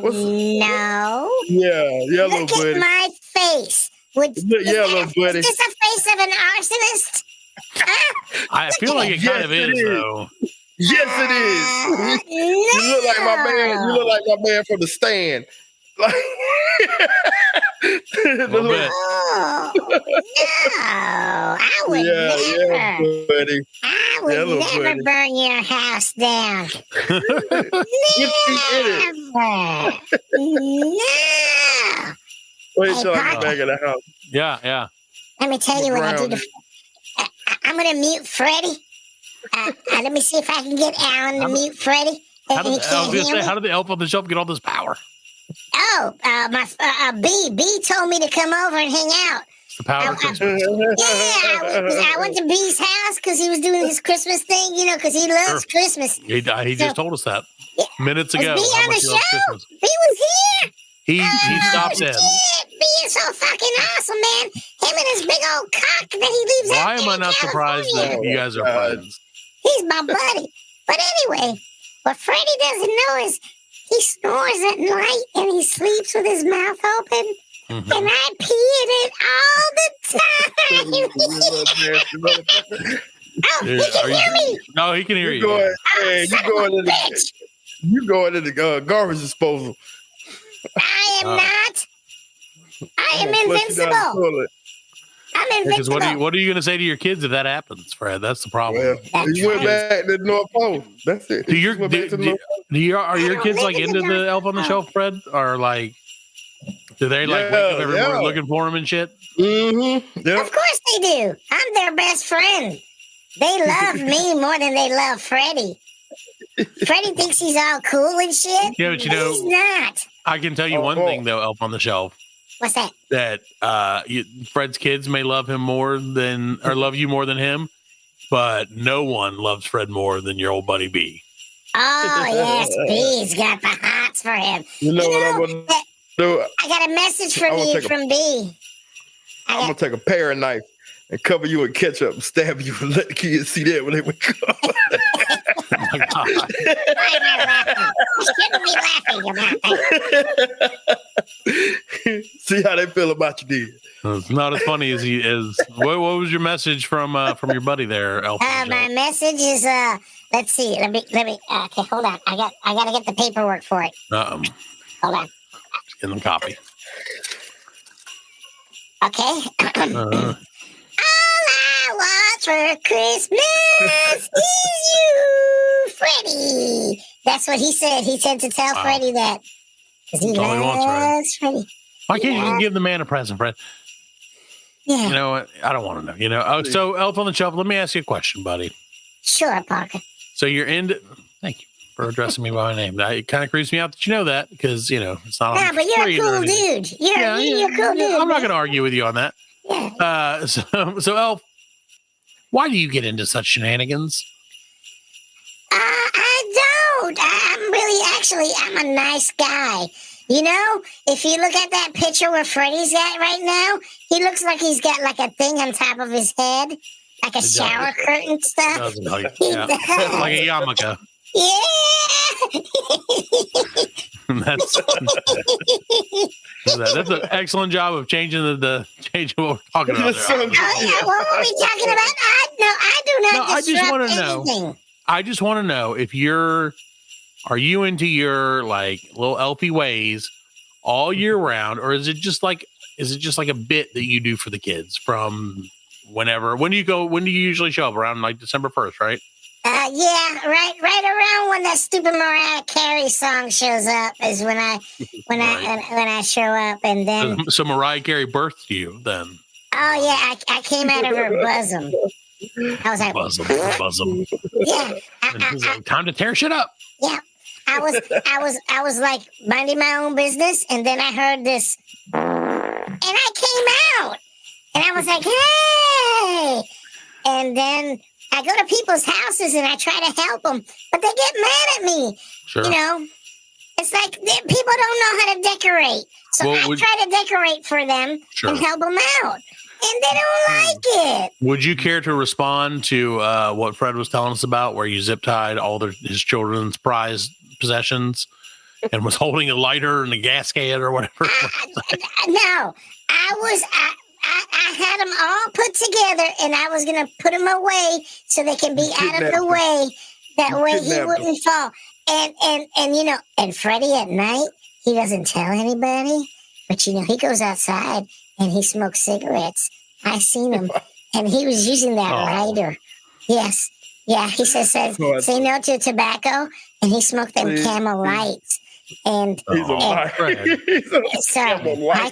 No. Yeah, little Look buddy. at my face. Little buddy. Is this a face of an arsonist? I feel like it kind of is, though. Yes, it is. You look like my man. You look like my man from The Stand. Like, No, I would never. Yeah, buddy. I would Yeah, little never buddy. burn your house down. Never. No. Wait Hey, till I get Parker. back in the house. Yeah. Let me tell you what I do. Grounded. I'm going to mute Freddie. Let me see if I can get Alan to mute Freddie. How And he did, I was can't gonna hear say, me. how did the elf on the shelf get all this power? Oh, B told me to come over and hang out. It's the power of Christmas. I went to B's house because he was doing his Christmas thing, because he loves Christmas. He just told us that minutes Was ago. B how on much the he loves show? Christmas. B was here. He stopped in. Shit, B is so fucking awesome, man. Him and his big old cock that he leaves out Why am there I in not surprised California. that you guys are friends? He's my buddy. But anyway, what Freddie doesn't know is he snores at night and he sleeps with his mouth open. Mm-hmm. And I pee in it all the time. Oh, he can hear me. No, he can hear you. Going, Oh, hey, son of a bitch. you going into the garbage disposal. I am not. I am I'm gonna flush you down the invincible. toilet. I'm Because invincible. what are you going to say to your kids if that happens, Fred? That's the problem. Well, That's you went right. back to the North Pole. That's it. Do You your went back to the do, North do, are I your don't kids live like in into the the North elf on the Pole. shelf, Fred? Or like, do they like wake up every morning looking for him and shit? Mm-hmm. Yeah. Of course they do. I'm their best friend. They love me more than they love Freddie. Freddie thinks he's all cool and shit. Yeah, but he's not. I can tell you one thing though, elf on the shelf. What's that? That Fred's kids may love him more than or love you more than him, but no one loves Fred more than your old buddy B. Oh, yes, B's got the hots for him. You know what I'm going to do? I got a message from I'm gonna you take a- from B. I'm going to take a paring knife and cover you in ketchup and stab you and let the kids see that when they wake up. Oh my God. Why am I laughing? You shouldn't be laughing about that. See how they feel about you, dude. It's not as funny as he is. What was your message from your buddy there, Elf? My message is let's see. Let me okay, hold on. I gotta get the paperwork for it. Hold on. Get them copy. Okay. All I want for Christmas is you, Freddie. That's what he said. He said to tell Freddie that. Because he loves Freddie. Why can't you just give the man a present, Fred? Yeah. You know what? I don't want to know. You know. So, Elf on the Shelf, let me ask you a question, buddy. Sure, Parker. So you're into. Thank you for addressing me by my name. It kind of creeps me out that you know that because it's not. No, but you're a cool dude. You're a cool dude. I'm not going to argue with you on that. Yeah. So Elf, why do you get into such shenanigans? I don't. I'm a nice guy. You know, if you look at that picture where Freddie's at right now, he looks like he's got like a thing on top of his head, like a shower curtain stuff. Like a yarmulke. Yeah. That's an excellent job of changing the change what we're talking about. What were we talking about? I do not. I just want to anything. know. I just want to know if are you into your like little elfy ways all year round, or is it just like a bit that you do for the kids from whenever? When do you usually show up? Around like December 1st, right? Yeah, right around when that stupid Mariah Carey song shows up is when I show up, and then so Mariah Carey birthed you then. Oh yeah, I came out of her bosom. I was like bosom. Yeah, time to tear shit up. Yeah, I was like minding my own business, and then I heard this, and I came out, and I was like, hey, and then I go to people's houses and I try to help them, but they get mad at me. Sure. You know, it's like people don't know how to decorate, so I try to decorate for them and help them out. And they don't like it. Would you care to respond to what Fred was telling us about, where you zip tied all his children's prized possessions and was holding a lighter and a gas can or whatever? No, I had them all put together, and I was going to put them away so they can be out of the way. That way he wouldn't fall. And you know, and Freddie at night, he doesn't tell anybody, but you know, he goes outside and he smokes cigarettes. I seen him, and he was using that lighter. Yes. Yeah, he says, say no to tobacco, and he smoked them Camel Lights. And so I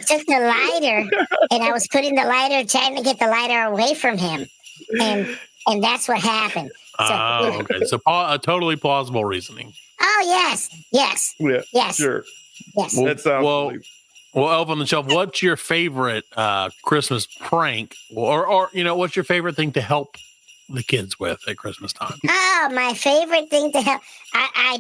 took the lighter, and I was putting the lighter, trying to get the lighter away from him. And that's what happened. So, okay. So a totally plausible reasoning. Oh, yes. Yeah, yes. Sure. Yes. That sounds well, Elf on the Shelf, what's your favorite Christmas prank, or you know, what's your favorite thing to help the kids with at Christmas time? Oh, my favorite thing to help. I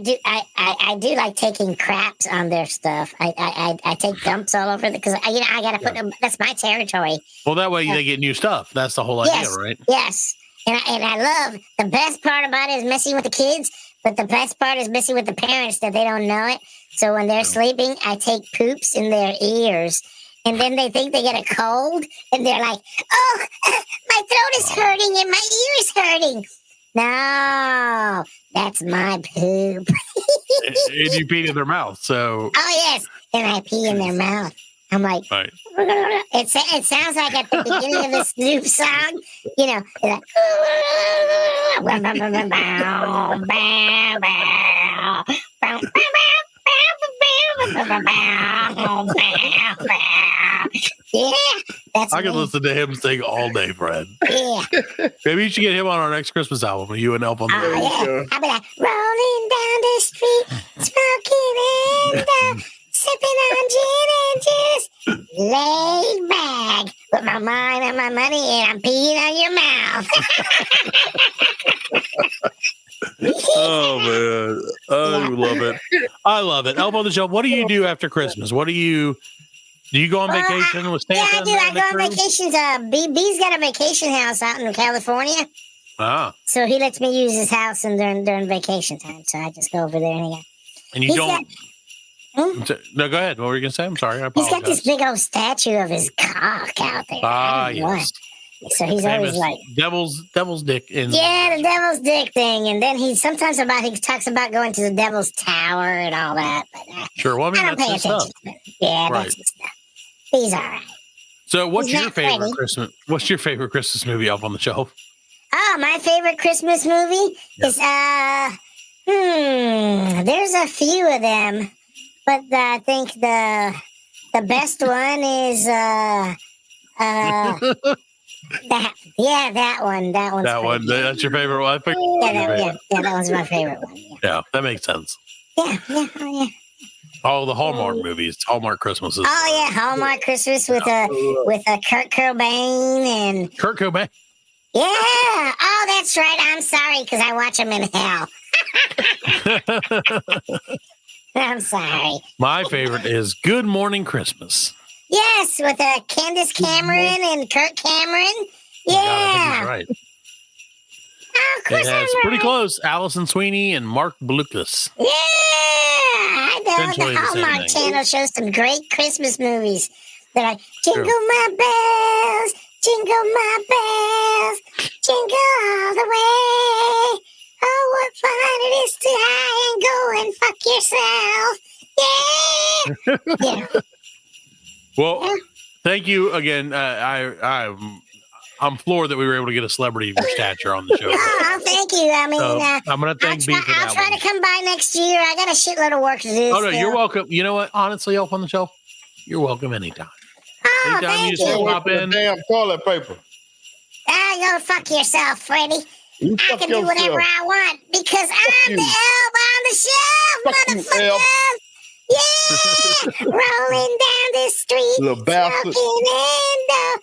do like taking craps on their stuff. I take dumps all over because I gotta put them. That's my territory. Well, that way they get new stuff. That's the whole idea, right? Yes, and I love the best part about it is messing with the kids, but the best part is messing with the parents that they don't know it. So when they're sleeping, I take poops in their ears. And then they think they get a cold, and they're like, oh, my throat is hurting and my ear is hurting. No, that's my poop. And you pee in their mouth, so. Oh, yes, and I pee in their mouth. I'm like, right. It sounds like at the beginning of the Snoop song, you know, like, yeah, that's I could listen to him sing all day, Fred. Yeah. Maybe you should get him on our next Christmas album. You and Elf on the yeah. I'll be like rolling down the street, smoking and sipping on gin and juice, laid back with my mind and my money, and I'm peeing on your mouth. Oh man, I love it. I love it. Elf on the Shelf. What do you do after Christmas? Do you go on vacation with Santa? Yeah, I do. I go on vacations. B's got a vacation house out in California. Ah. So he lets me use his house during vacation time. So I just go over there and you don't. No, go ahead. What were you gonna say? I'm sorry. I apologize. He's got this big old statue of his cock out there. Yes. So he's always like devil's dick. The devil's dick thing, and then he talks about going to the devil's tower and all that. But, sure, well, I mean, I don't pay attention to it. Yeah, right. that's his stuff. He's all right. So, what's He's your not favorite Freddie. Christmas? What's your favorite Christmas movie Elf on the Shelf? Oh, my favorite Christmas movie is there's a few of them, but I think the best one is that one. That one's That one. good. That's your favorite one. I think that one's my favorite one. yeah, that makes sense. Yeah. Oh, the Hallmark movies, Hallmark Christmases. Oh yeah, Hallmark Christmas with a Kurt Cobain and Kurt Cobain. yeah. Oh, that's right. I'm sorry because I watch them in hell. I'm sorry. My favorite is Good Morning Christmas. Yes, with Candace Cameron and Kurt Cameron. Yeah. Oh, God, I think he's right. Oh, of course It has pretty close. Allison Sweeney and Mark Blucas. Yeah, I know. Essentially The the same Hallmark thing. Channel shows some great Christmas movies. They're like, jingle my bells, jingle my bells, jingle all the way. Oh, what fun it is to high and go and fuck yourself. Yeah. Well, thank you again. I'm floored that we were able to get a celebrity of your stature on the show. Oh, thank you. I mean, So, I'm going to thank B for I'll that try one. to come by next year. I got a shitload of work to do. Oh, no, still. you're welcome. You know what? Honestly, Elf on the Shelf, you're welcome anytime. Oh, Anytime thank you just you. pop in. Damn toilet paper. Go fuck yourself, Freddie. You I fuck can do whatever yourself. I want because I'm you. the elf on the shelf, Fuck you, motherfucker. elf. Yeah, rolling down the street, Little bastard. smoking and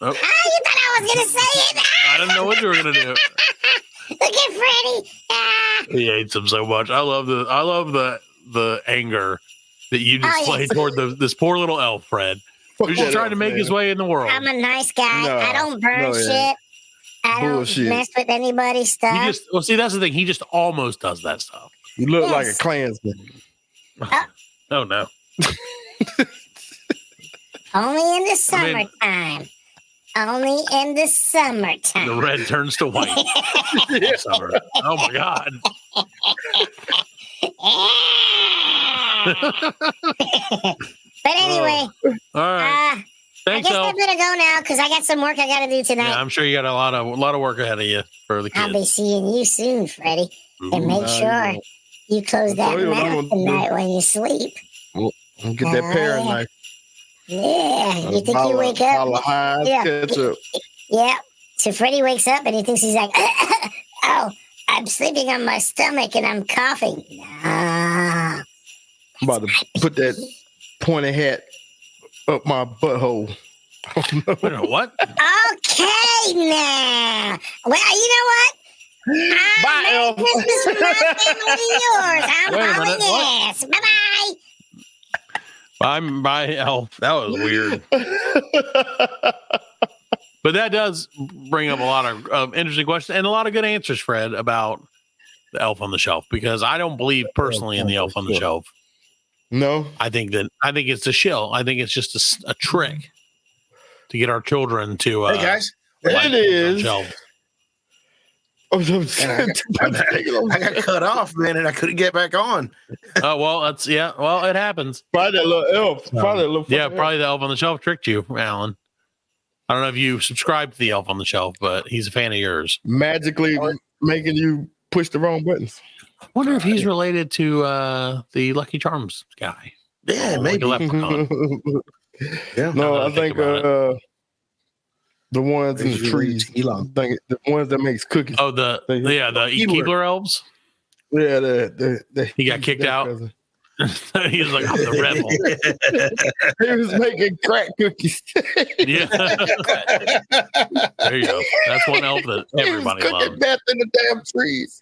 Oh, you thought I was gonna say it? I didn't know what you were going to do. Look at Freddie. He hates him so much. I love the anger that you display yes. toward this poor little elf, Fred, who's just that trying to elf, make man. his way in the world. I'm a nice guy. No, I don't burn no, shit. yeah. I don't Bullshit. mess with anybody's stuff. See, that's the thing. He just almost does that stuff. You look like a Yes. Klansman. Oh no. Only in the summertime. Only in the summertime. The red turns to white. Summer. Oh my God. But anyway, All right. I Thanks, guess I Elf. better go now because I got some work I got to do tonight. Yeah, I'm sure you got a lot of work ahead of you for the I'll be kids. seeing you soon, Freddie. And make sure you close that tell you what I'm mouth gonna do. tonight when you sleep. Get that Oh, parrot yeah. knife. Yeah, you think you wake up? Bottle of Heinz Yeah. ketchup. Yeah. So Freddie wakes up and he thinks he's like, oh, I'm sleeping on my stomach and I'm coughing. No. I'm about to put that pointy hat up my butthole. Wait a minute, what? Okay, now. Well, you know what? Bye, Merry Elf. Christmas from my family to yours. I'm Wait a hauling minute, what? ass. Bye-bye. Bye, Elf. That was weird. But that does bring up a lot of interesting questions and a lot of good answers, Fred, about the Elf on the Shelf, because I don't believe personally in the Elf on the Shelf. No. I think it's a shill. I think it's just a trick to get our children to. Hey guys, like It is. shelves. I got cut off, man, and I couldn't get back on. Oh well, well, it happens. Probably that little elf. Probably that little Yeah, fucking probably the Elf on the Shelf tricked you, Alan. I don't know if you subscribe to the Elf on the Shelf, but he's a fan of yours. magically making you push the wrong buttons. I wonder if he's related to the Lucky Charms guy. Yeah, Like maybe. a leprechaun. Yeah. No, I think think about the ones in the He's trees. related to I think the ones that makes cookies. Oh, the Keebler elves. Yeah, the He got kicked out. cousin. He was like, I'm the rebel. He was making crack cookies. Yeah. There you go. That's one elf that He was everybody cooking loves. meth in the damn trees.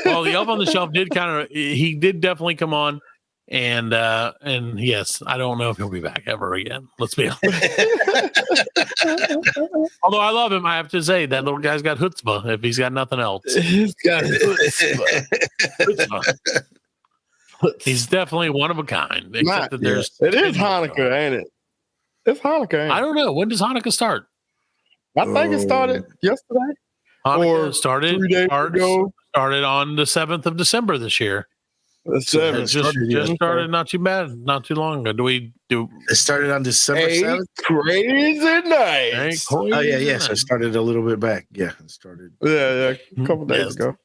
Well, the Elf on the Shelf did definitely come on, and yes, I don't know if he'll be back ever again. Let's be honest. Although I love him, I have to say that little guy's got chutzpah if he's got nothing else. He's got Chutzpah. He's definitely one of a kind. Except that there's it is Hanukkah, ain't it? It's Hanukkah. Ain't I don't know. When does Hanukkah start? I think it started yesterday. Hanukkah Or started 3 days ago. started on the 7th of December this year. 7. It Just started not too bad, not too long ago. It started on December 7th. Crazy nights. Oh yeah, yes. I started a little bit back. Yeah, it started. Yeah, a couple days ago.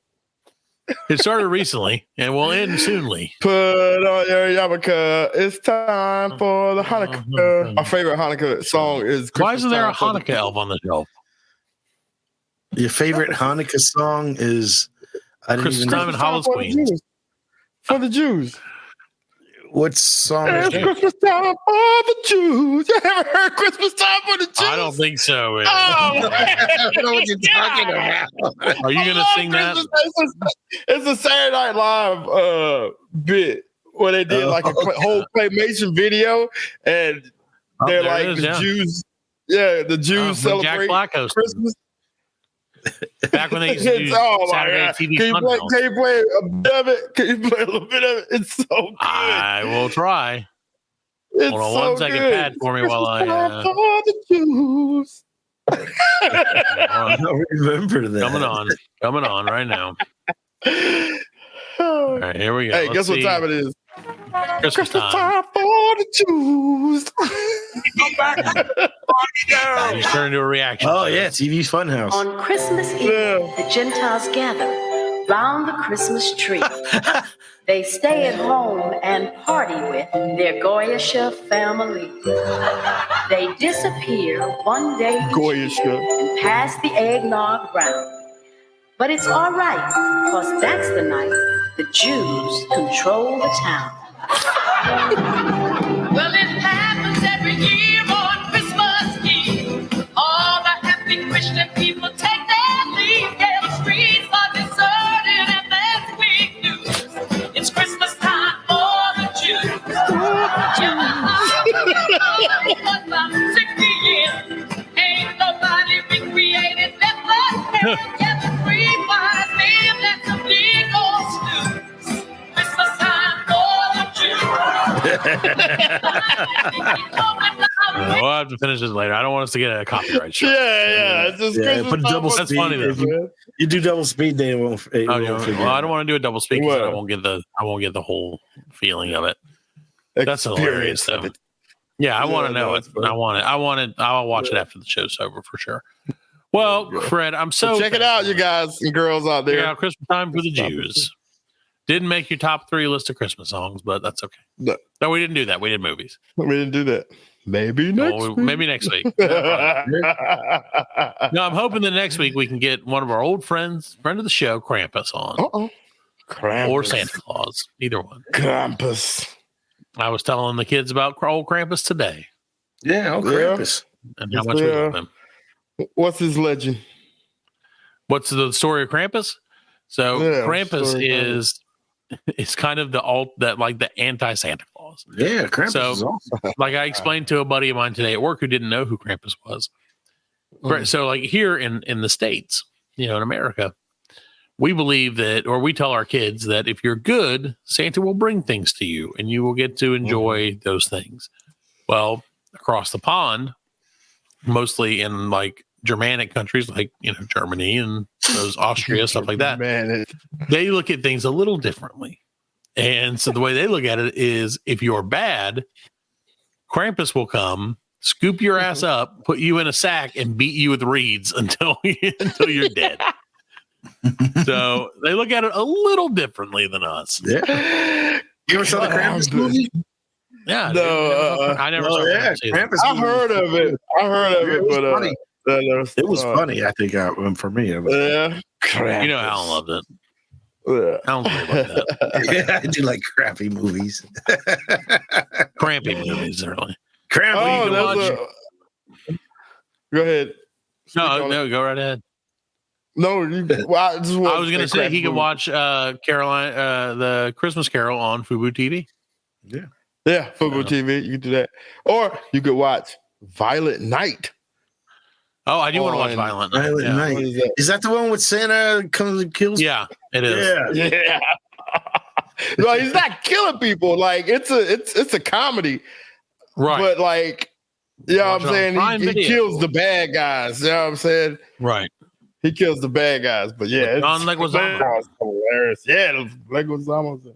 It started recently and will end soonly. Put on your yarmulke. It's time for the Hanukkah. My favorite Hanukkah song is. Why isn't there a Hanukkah elf on the shelf? Your favorite Hanukkah song is Christmastime and Hollis Queen. For the Jews. What song is It's it? Christmas time for the Jews. You ever heard Christmas time for the Jews? I don't think so. Man. Oh, I don't know what you're talking about. Are you going to sing that? It's a Saturday Night Live bit where they did like a whole claymation video, and they're like the Jews. Yeah, the Jews celebrate Christmas. Back when they used to do Saturday TV Can you play a bit of it? Can you play a little bit of it? It's so good. I will try. It's Hold on so 1 second, good. Pat, for me while I. For the Jews. I don't remember that. Coming on right now. All right, here we go. Hey, guess what time it is? Christmas time for the Jews. He's turning into a reaction. Oh yeah, TV's Funhouse. On Christmas Eve, the Gentiles gather round the Christmas tree. They stay at home and party with their Goyish family. They disappear one day Goyish and pass the eggnog round. But it's all right, because that's the night the Jews control the town. Well, it happens every year on Christmas Eve. All the happy Christian people take their leave. Yeah, the streets are deserted and there's big news. It's Christmas time for the Jews. For about 60 years, ain't nobody recreated Bethlehem. Yeah, the three wise men left some big old stew. Christmas time for the We'll have to finish this later. I don't want us to get a copyright strike. Yeah. It's just Put double That's speed. funny, though. If you do double speed, they won't. It Oh, won't yeah. figure Well, I it don't want to do a double speak because I won't get the whole feeling of it. That's hilarious, though. Yeah, I want to know it. I'll watch it after the show's over for sure. Well, Fred, I'm so check it out, you guys and girls out there. Yeah, Christmas time for the Jews. Didn't make your top 3 list of Christmas songs, but that's okay. No, we didn't do that. We did movies. We didn't do that. Maybe next week. Maybe next week. No, I'm hoping that next week we can get one of our old friend of the show, Krampus, on. Krampus. Or Santa Claus. Either one. Krampus. I was telling the kids about old Krampus today. Yeah, Krampus. And how much we love him. What's his legend? What's the story of Krampus? So Krampus is kind of the anti-Santa Claus. Yeah, Krampus is awesome. Like I explained to a buddy of mine today at work who didn't know who Krampus was. So like here in the States, in America, we believe that, or we tell our kids that if you're good, Santa will bring things to you and you will get to enjoy those things. Well, across the pond, mostly in like Germanic countries like, Germany and those Austria, stuff like that, they look at things a little differently. And so the way they look at it is if you're bad, Krampus will come, scoop your ass up, put you in a sack and beat you with reeds until you're dead. So they look at it a little differently than us. Yeah. You ever saw the Krampus movie? Yeah. No, I never saw Krampus. I heard of it. But it was funny, I think, for me. Yeah. Alan loved it. Yeah. Alan's really like that. I do like crappy movies. Crampy movies, certainly. Crampy. Go ahead. No, go right ahead. No, I was going to say he can watch the Christmas Carol on Fubu TV. Yeah, Fubu TV. You can do that, or you could watch Violet Night. Oh, I do want to watch Violet Night. Violet Night. Is that the one with Santa comes and kills? Yeah, it is. Yeah. No, he's not killing people. Like it's a comedy, right? But like, what I'm saying, he kills the bad guys. You know what I'm saying? Right. He kills the bad guys, but yeah, John Leguizamo. Hilarious. Yeah, Leguizamo.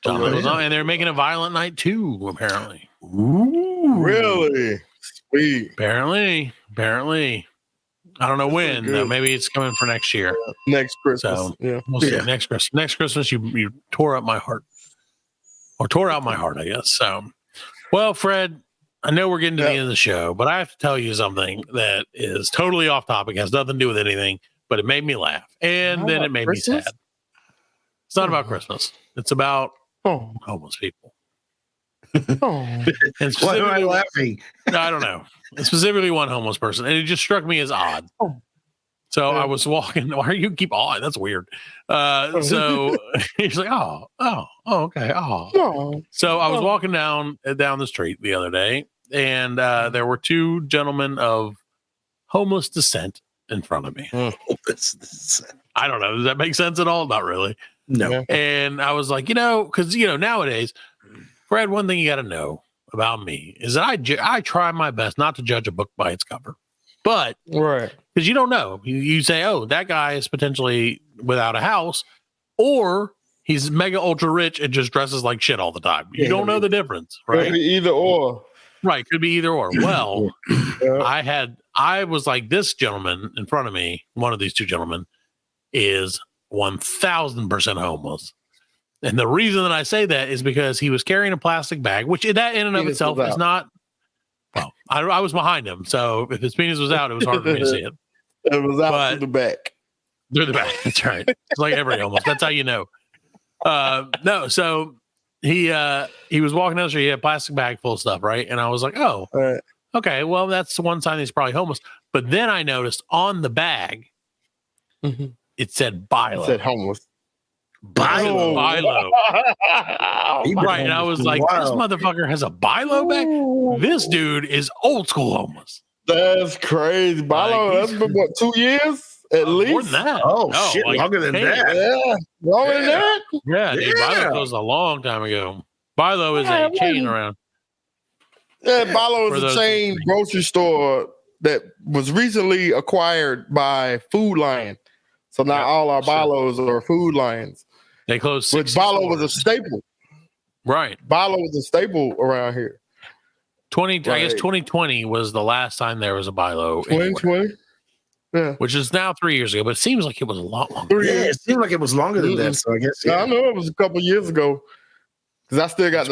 John Leguizamo, and they're making a Violent Night 2, apparently. Ooh, really? Sweet. Apparently. I don't know when. Maybe it's coming for next year. Next Christmas. So yeah. we'll see. Next Christmas, you tore up my heart. Or tore out my heart, I guess. So, well, Fred, I know we're getting to the end of the show, but I have to tell you something that is totally off topic, has nothing to do with anything, but it made me laugh. And then it made me sad. It's not about Christmas. It's about homeless people. And why am I laughing? I don't know. Specifically one homeless person. And it just struck me as odd. So I was walking. Why do you keep on? That's weird. So he's like, okay. So I was walking down the street the other day, and there were two gentlemen of homeless descent in front of me. I don't know. Does that make sense at all? Not really. No. And I was like, because nowadays, Fred, one thing you got to know about me is that I try my best not to judge a book by its cover. But because you don't know, you say, oh, that guy is potentially without a house, or he's mega ultra rich and just dresses like shit all the time. You don't know the difference, right? Could be either or. Right, could be either or. Well, I was like, this gentleman in front of me, one of these two gentlemen, is 1,000% homeless. And the reason that I say that is because he was carrying a plastic bag, which that in and of itself is not. Well, I was behind him, so if his penis was out, it was hard for me to see it. It was out through the back. Through the back. That's right. It's like every homeless. That's how you know. No, so he was walking down the street. He had a plastic bag full of stuff, right? And I was like, oh, okay. Well, that's one sign he's probably homeless. But then I noticed on the bag, it said Bilo. It said homeless. Bilo. Right. And I was like, this motherfucker has a Bilo bag? This dude is old school homeless. That's crazy. Bilo, that's been what, 2 years at least? More than that. Oh, shit. Longer than that. Yeah. Longer than that? Yeah, dude. Bilo was a long time ago. Bilo is a chain around. Yeah, Bilo is a chain grocery store that was recently acquired by Food Lion. So now all our Bilos are Food Lions. They closed. Which Bilo was a staple. Right. Bilo was a staple around here. I guess 2020 was the last time there was a Bilo. 2020? Yeah. Which is now 3 years ago, but it seems like it was a lot longer. Yeah, it seemed like it was longer than that. So I guess. I know it was a couple years ago. Because I still got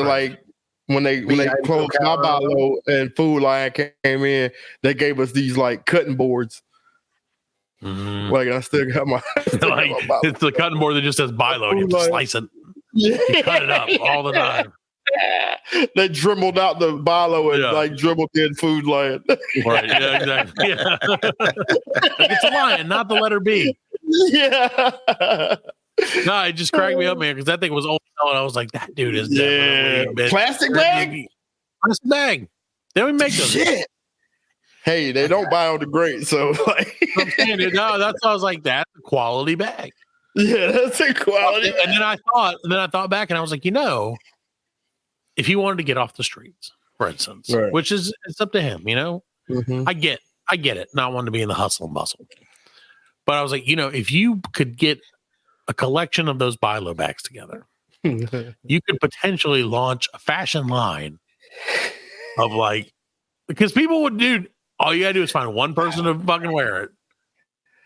when they closed my Bilo and Food Lion came in, they gave us these like cutting boards. Like I still got my it's the cutting board that just says Bilo. You have to slice it. You cut it up all the time. They dribbled out the Bilo and like dribbled in Food Lion. Right. Yeah, exactly. Yeah. It's a lion, not the letter B. Yeah. No, it just cracked me up, man, because that thing was old. And I was like, that dude is definitely plastic bag. Plastic bag. They don't even make them. Shit. Hey, they don't biodegrade, so like I'm saying, that's why I was like, that's a quality bag. Yeah, that's a quality. And then I thought back, and I was like, if he wanted to get off the streets, for instance, which is it's up to him, I get it, not wanting to be in the hustle and bustle. But I was like, if you could get a collection of those Bilo bags together, you could potentially launch a fashion line of because people would all you gotta do is find one person to fucking wear it.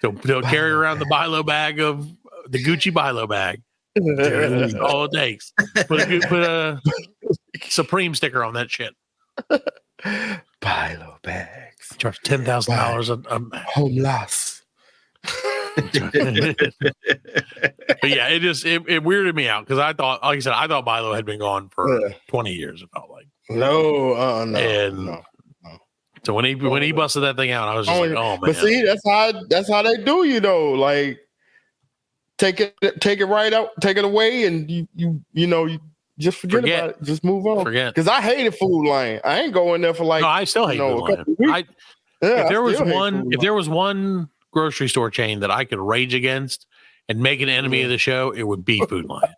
They'll carry around the Bilo bag of the Gucci Bilo bag. That's all it takes. Put a Supreme sticker on that shit. Bilo bags. Charge $10,000 a homeless. But yeah, it weirded me out because I thought Bilo had been gone for 20 years. It felt like no. So when he busted that thing out, I was just like, oh man. But see, that's how they do you though. Like take it right out, take it away, and you just forget about it. Just move on. Because I hated Food Lion. I ain't going there for no, I still hate Food Lion. If there was one grocery store chain that I could rage against and make an enemy of the show, it would be Food Lion.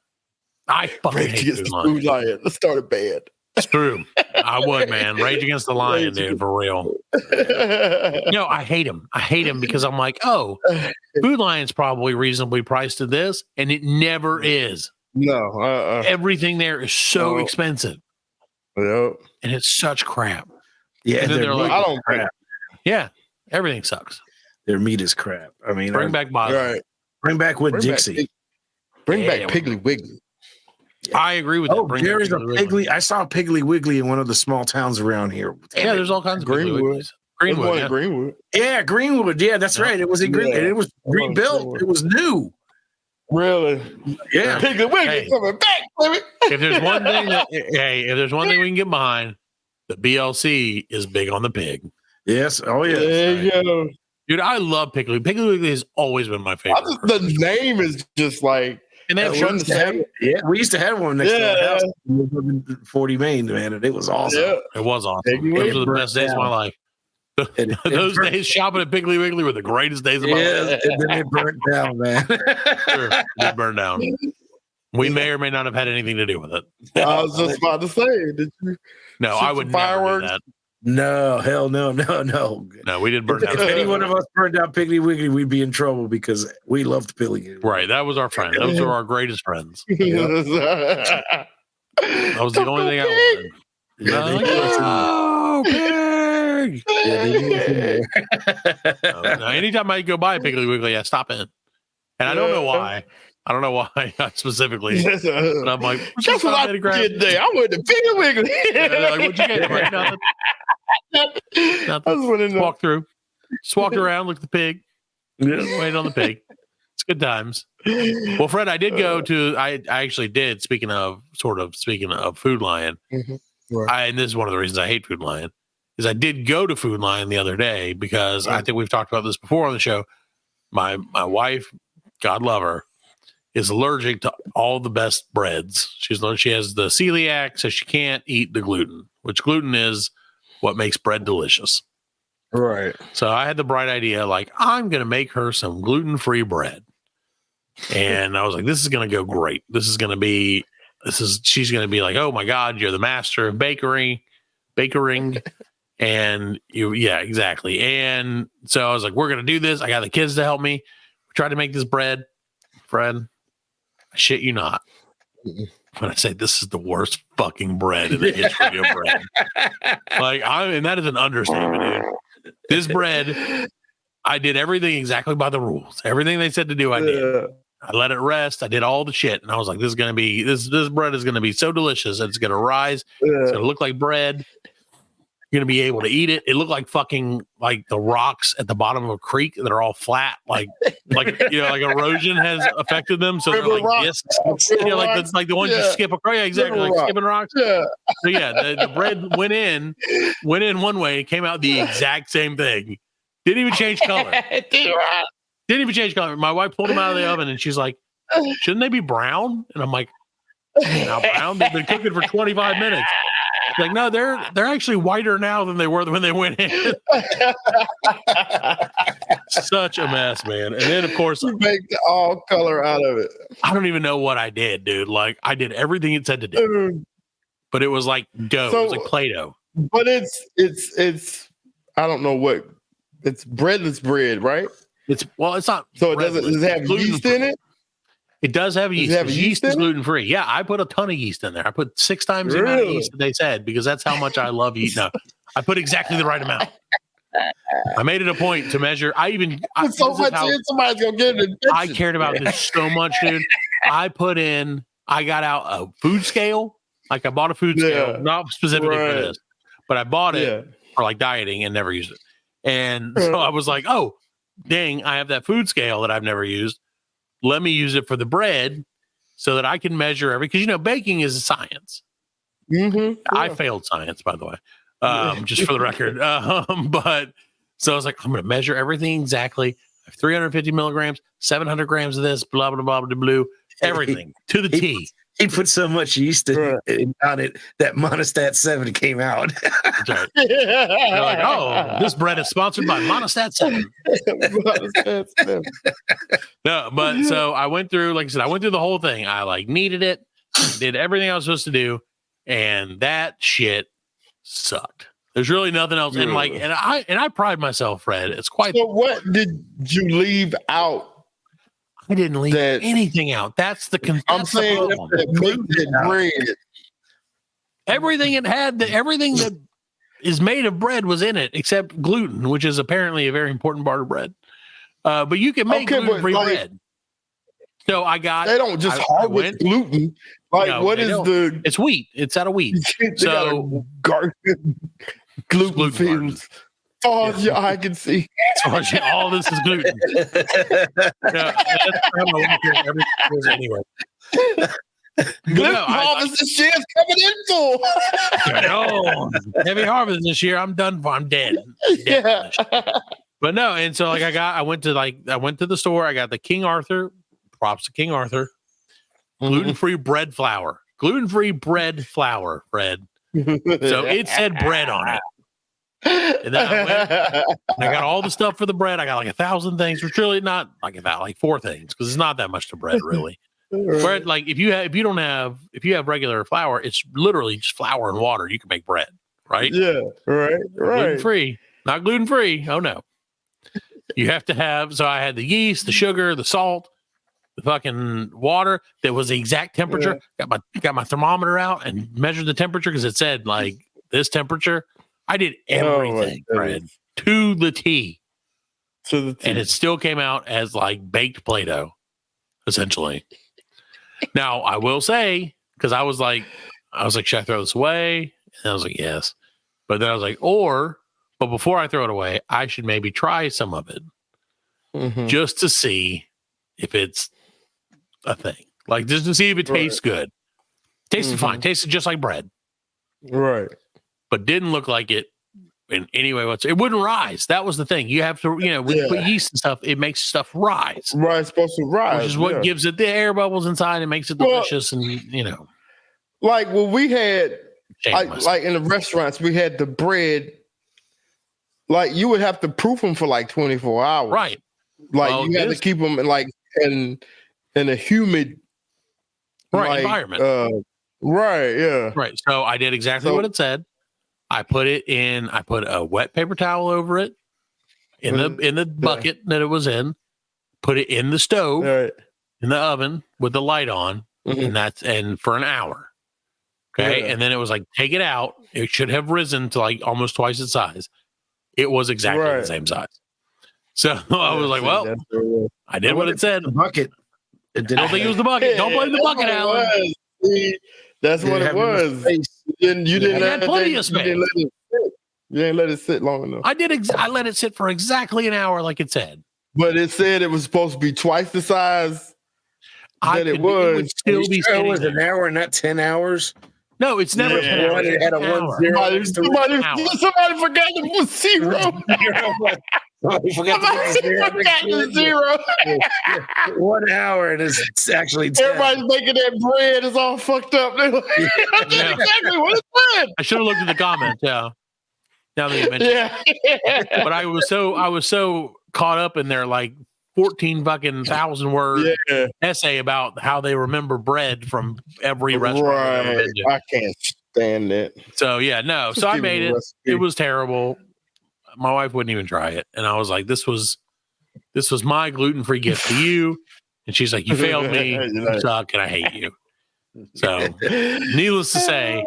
I fucking hate Food Lion. Let's start a band. It's true. I would, man. Rage Against the Lion, dude, for real. I hate him. I hate him because I'm like, Food Lion's probably reasonably priced to this, and it never is. No. Everything there is so expensive. Yep. And it's such crap. Yeah, and then they're like, I don't crap. Yeah, everything sucks. Their meat is crap. I mean, bring back bottom. Right. Bring back with Dixie. Bring back Piggly Wiggly. I agree with that. Oh, there's a Piggly. I saw Piggly Wiggly in one of the small towns around here. Yeah, there's all kinds of Piggly Wigglies. Greenwood. Yeah. Greenwood. Yeah, Greenwood. Yeah, that's right. It was in Greenwood. It was rebuilt. It was new. Really? Yeah. Piggly Wiggly coming back, baby. If there's one thing if there's one thing we can get behind, the BLC is big on the pig. Yes. Oh yeah. There you go. Dude, I love Piggly. Piggly Wiggly has always been my favorite. The name is just like, and they have shirts. Yeah, we used to have one next to our house in 40 Main, man, and it was awesome. Yeah. It was awesome. Those were the best days of my life. Those days shopping at Piggly Wiggly were the greatest days of my life. And then it burnt down, man. Sure, it burned down. We may or may not have had anything to do with it. I was just about to say, did you? No, I would never do that. No, hell no. No, we didn't burn down. If any one of us burned down Piggly Wiggly, we'd be in trouble because we loved Piggly Wiggly. Right, that was our friend. Those were our greatest friends. That was the only thing I wanted. Oh, pig! No, anytime I go by Piggly Wiggly, I stop in, and I don't know why. I don't know why specifically. But I'm like, that's what I did today. I went to Piggly Wiggly. Like, what'd you get? I'm like, nothing. Just walk through. Just walked around, looked at the pig. Wait on the pig. It's good times. Well, Fred, I did go to. I actually did. Speaking of Food Lion, right. And this is one of the reasons I hate Food Lion is I did go to Food Lion the other day because I think we've talked about this before on the show. My wife, God love her, is allergic to all the best breads. She has the celiac, so she can't eat the gluten, which gluten is what makes bread delicious. Right. So I had the bright idea, like, I'm going to make her some gluten-free bread. And I was like, this is going to go great. She's going to be like, oh my God, you're the master of bakering. And exactly. And so I was like, we're going to do this. I got the kids to help me. We tried to make this bread. Fred, I shit you not. When I say this is the worst fucking bread in the history of bread. And that is an understatement, dude. This bread, I did everything exactly by the rules. Everything they said to do, I did. I let it rest. I did all the shit. And I was like, this bread is going to be so delicious. It's going to rise. It's going to look like bread. You're going to be able to eat it. It looked like fucking like the rocks at the bottom of a creek that are all flat. Like erosion has affected them. So they're like discs. Like the ones you skip across. Yeah, exactly. Like skipping rocks. Yeah. So the bread went in one way, came out the exact same thing. Didn't even change color. Didn't even change color. My wife pulled them out of the oven and she's like, shouldn't they be brown? And I'm like, now brown? They've been cooking for 25 minutes. Like, no, they're actually whiter now than they were when they went in. Such a mess, man. And then, of course, you make all color out of it. I don't even know what I did, dude. Like, I did everything it said to do, but it was like dough. It was like Play-Doh. But it's I don't know what it's breadless bread, right? It's not. So does it have yeast in it? It does have yeast. Yeast is gluten free. Yeah, I put a ton of yeast in there. I put 6 times the amount of yeast that they said because that's how much I love yeast. No, I put exactly the right amount. I made it a point to measure. Somebody's gonna get it. I cared about this so much, dude. I got out a food scale. Like I bought a food scale, not specifically for this, but I bought it for like dieting and never used it. And so I was like, oh, dang, I have that food scale that I've never used. Let me use it for the bread so that I can measure because baking is a science. Mm-hmm. I failed science, by the way, just for the record. But so I was like, I'm going to measure everything exactly. 350 milligrams, 700 grams of this, blah, blah, blah, blah, blah, everything to the T. He put so much yeast on it that Monostat 7 came out. Right. They're like, oh, this bread is sponsored by Monostat 7. No, but so I went through, like I said, the whole thing. I like kneaded it, did everything I was supposed to do, and that shit sucked. There's really nothing else. And I pride myself, Fred. It's quite. So what did you leave out? I didn't leave anything out. That's the I'm saying that makes it bread. Everything it had, everything that is made of bread was in it, except gluten, which is apparently a very important part of bread. But you can make gluten-free bread. So I got. They don't just harvest gluten. Like, No, what they is don't. the? It's wheat. It's out of wheat. So gluten fields. Oh, yeah, I can see. All this is gluten. Anyway. Gluten harvest this year is coming in full. No, heavy harvest this year. I'm done for. I'm dead. Yeah. But no, and so I went to the store. I got the King Arthur. Props to King Arthur. Gluten-free bread flour. Gluten-free bread flour, Fred. So it said bread on it. And then I went and I got all the stuff for the bread. I got like 1,000 things, which really not like about like 4 things, because it's not that much to bread, really. Bread, like if you have regular flour, it's literally just flour and water. You can make bread, right? Yeah, right. Gluten-free, not gluten-free. Oh no. You have to have, so I had the yeast, the sugar, the salt, the fucking water that was the exact temperature. Got my thermometer out and measured the temperature because it said like this temperature. I did everything, Fred, to the T. And it still came out as like baked Play-Doh, essentially. Now, I will say, because I was like, should I throw this away? And I was like, yes. But then I was like, but before I throw it away, I should maybe try some of it just to see if it's a thing. Like, just to see if it tastes good. Tasted fine. Tasted just like bread. Right. But didn't look like it in any way whatsoever. It wouldn't rise. That was the thing. You have to, when you put yeast and stuff, it makes stuff rise. Right, it's supposed to rise. Which is what gives it the air bubbles inside and makes it delicious. And, Like, well, we had, like in the restaurants, we had the bread. Like, you would have to proof them for like 24 hours. Right. Like, you had to keep them in a humid environment. Right, yeah. Right. So I did exactly what it said. I put a wet paper towel over it in the bucket that it was in, put it in the stove, in the oven with the light on, and for an hour. Okay. Yeah. And then it was like, take it out. It should have risen to like almost twice its size. It was exactly the same size. So I was like, well, I did what it said. The bucket. I don't think it was the bucket. Don't blame the bucket, Alan. That's what it was. You didn't had plenty of space. You didn't let it sit long enough. I let it sit for exactly an hour, like it said. But it said it was supposed to be twice the size that it was. It would still be sure it was an hour, not 10 hours. No, it's never 10 hours. It had a 1 0. Somebody forgot to put 0. I forgot the 0. 1 hour, and it's actually 10. Everybody's making that bread. It's all fucked up. They're like, exactly what it's bread. I should have looked at the comments. Yeah. Now that you mentioned it. But I was so caught up in their like 14,000 word essay about how they remember bread from every restaurant I've ever been to. I can't stand it. So so I made it. It was terrible. My wife wouldn't even try it, and I was like, "This was my gluten-free gift to you." And she's like, "You failed me. You suck, and I hate you." So, needless to say,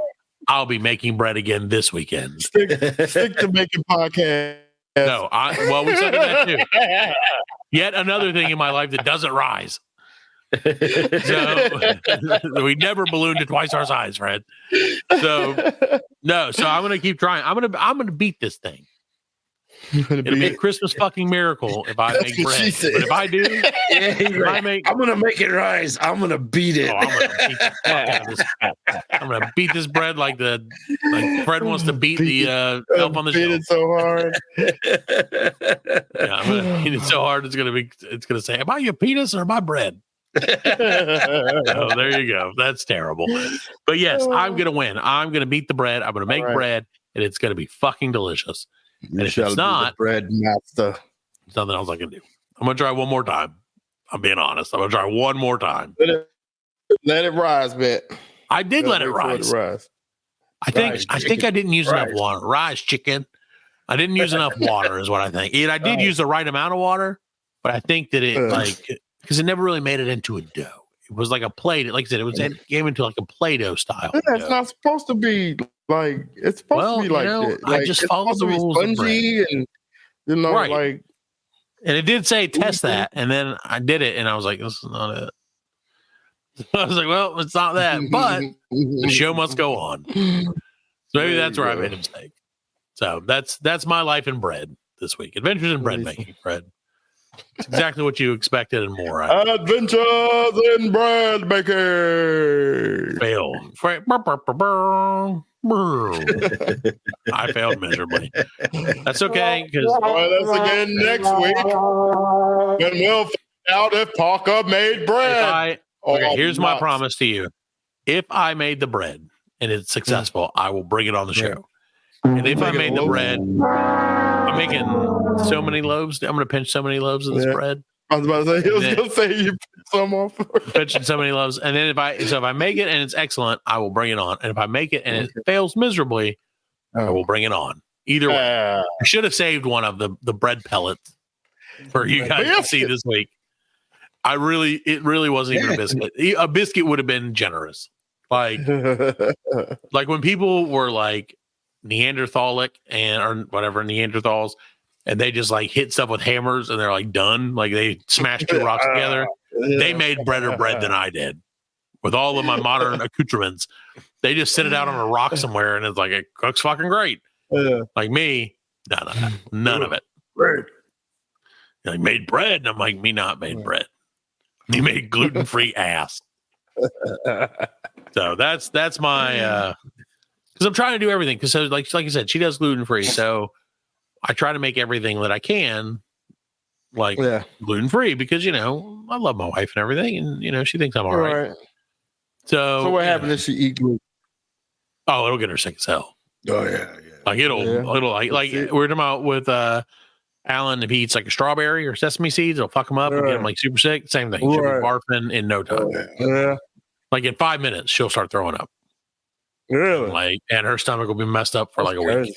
I'll be making bread again this weekend. Stick to making podcasts. No, we said that too. Yet another thing in my life that doesn't rise. So we never ballooned to twice our size, Fred. So I'm gonna keep trying. I'm gonna beat this thing. It'll be a Christmas fucking miracle if I make bread. But if I do, I'm gonna make it rise. I'm gonna beat it. I'm gonna beat this bread like Fred wants to beat the elf on the shelf. Beat it so hard. I'm gonna beat it so hard it's gonna say, "Am I your penis or my bread?" Oh, there you go. That's terrible. But yes, I'm gonna win. I'm gonna beat the bread. I'm gonna make bread, and it's gonna be fucking delicious. And if it's not, bread master. There's nothing else I can do. I'm gonna try one more time. I'm being honest. I'm gonna try one more time. Let it rise, man. I did let it rise. I think I didn't use enough water. Rise, chicken. I didn't use enough water, is what I think. And I did use the right amount of water, but I think that it because it never really made it into a dough. It was like a plate. Like I said, it came into like a Play-Doh style. Yeah, it's not supposed to be like. It's supposed to be like that. Like, I just followed the rules of bread. And right. Like. And it did say test that, and then I did it, and I was like, "This is not it." I was like, "Well, it's not that," but the show must go on. So maybe that's where I made a mistake. So that's my life in bread this week. Adventures in bread making, Fred. It's exactly what you expected and more. Adventures in bread making. Fail. I failed miserably. That's okay. Because join us again next week when we'll find out if Parker made bread. Okay, here's my promise to you. If I made the bread and it's successful, I will bring it on the show. And if I made the bread, I'm making so many loaves. I'm going to pinch so many loaves of this bread. I was about to say, going to say you pinch some off. Pinching so many loaves. And then if I make it and it's excellent, I will bring it on. And if I make it and it fails miserably, I will bring it on. Either way. I should have saved one of the bread pellets for you guys to see this week. It really wasn't even a biscuit. A biscuit would have been generous. Like when people were like Neanderthalic or whatever Neanderthals, and they just like hit stuff with hammers and they're like done. Like they smashed two rocks together. They made better bread than I did with all of my modern accoutrements. They just sit it out on a rock somewhere and it's like, it cooks fucking great. Like me, none of it. Bread. Like made bread. And I'm like, me not made bread. You made gluten-free ass. So that's my because I'm trying to do everything. Because so like I said, she does gluten-free. So I try to make everything that I can like gluten-free because I love my wife and everything, and she thinks I'm all right. So what happens if she eat gluten? Oh, it'll get her sick as hell. Oh yeah. Like it'll like we're talking about with Alan, if he eats like a strawberry or sesame seeds, it'll fuck him up and get him like super sick. Same thing. She'll be barfing in no time. Like in 5 minutes, she'll start throwing up. Really? And her stomach will be messed up for like a week.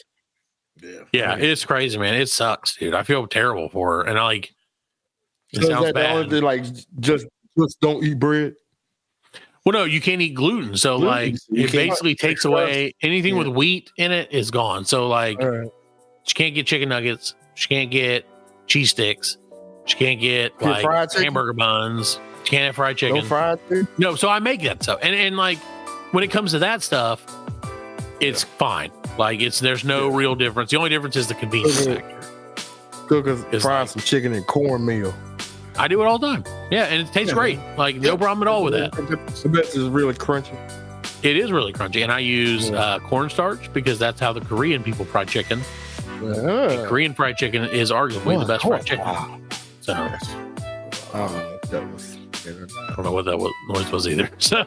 Yeah, it's crazy, man. It sucks, dude. I feel terrible for her, and it sounds bad. Just don't eat bread. Well, no, you can't eat gluten. So it basically takes away anything with wheat in it is gone. So she can't get chicken nuggets. She can't get cheese sticks. She can't get hamburger buns. She can't have fried chicken. No fried chicken? No, so I make that stuff. And like when it comes to that stuff, it's fine. Like there's no real difference. The only difference is the convenience factor. Cookers fry some chicken and cornmeal. I do it all the time. Yeah, and it tastes great. Like no problem at all with that. The best is really crunchy. It is really crunchy. And I use cornstarch because that's how the Korean people fry chicken. Korean fried chicken is arguably the best fried chicken. So I don't know what that noise was either. So,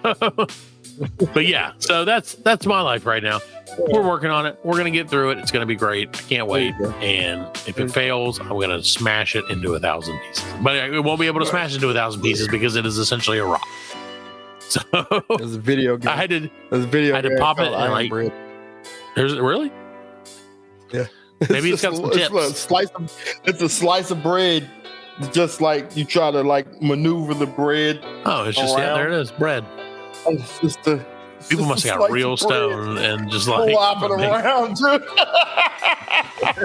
but yeah, so that's my life right now. We're working on it. We're gonna get through it. It's gonna be great. I can't wait. And if it fails, I'm gonna smash it into 1,000 pieces. But it won't be able to smash it into 1,000 pieces because it is essentially a rock. So there's a video game. I had to pop it and like. Bread. There's really. Yeah. Maybe it's got some tips. It's a slice of bread. Just like you try to like maneuver the bread. Oh, it's just there it is, bread. It's just people must have got real stone and just like flopping around.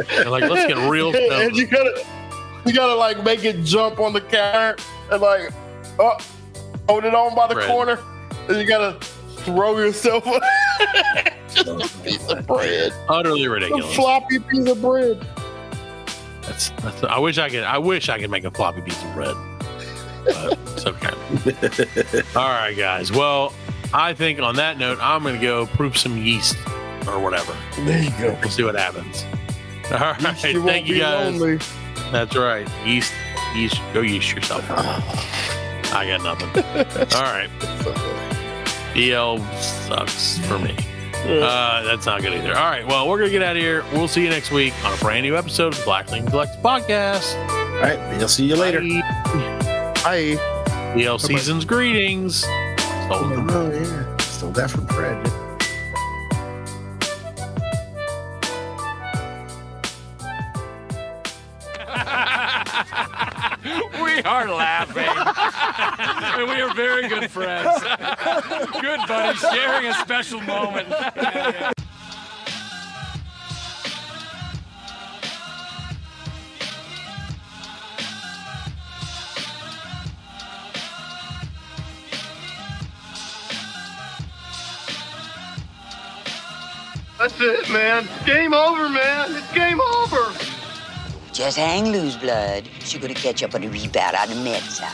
They're like, let's get real stone. And you gotta like make it jump on the counter and like hold it on by the corner, and you gotta throw yourself just a piece of bread. Utterly ridiculous. A floppy piece of bread. That's I wish I could make a floppy piece of bread. But it's okay. All right, guys. Well, I think on that note, I'm going to go proof some yeast or whatever. There you go. We'll see what happens. All right. Thank you, guys. Lonely. That's right. Yeast. Go yeast yourself. I got nothing. All right. BL sucks for me. That's not good either. All right. Well, we're going to get out of here. We'll see you next week on a brand new episode of the Blacklink Collective Podcast. All right. I'll see you later. Bye. BL Season's greetings. Stole that from Fred. We We are laughing. And we are very good friends. Good buddy, sharing a special moment. That's it, man. Game over, man. It's game over. Just hang loose, blood. She's gonna catch up on the rebound on the med side.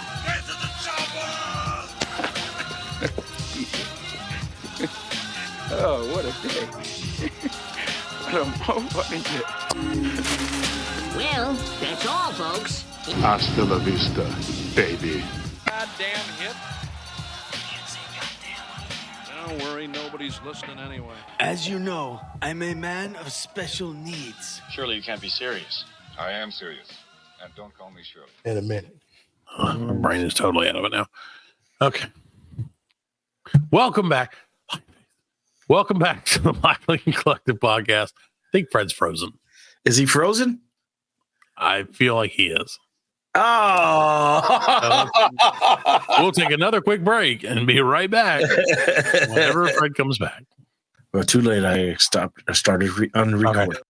Oh, what a day. What a day. Well, that's all, folks. Hasta la vista, baby. Goddamn hip. Don't worry, nobody's listening anyway. As you know, I'm a man of special needs. Surely you can't be serious. I am serious. And don't call me Shirley. In a minute. My brain is totally out of it now. Okay. Welcome back. Welcome back to the Blacklink Collective podcast. I think Fred's frozen. Is he frozen? I feel like he is. Oh. We'll take another quick break and be right back whenever Fred comes back. Well, too late. I started unrecording.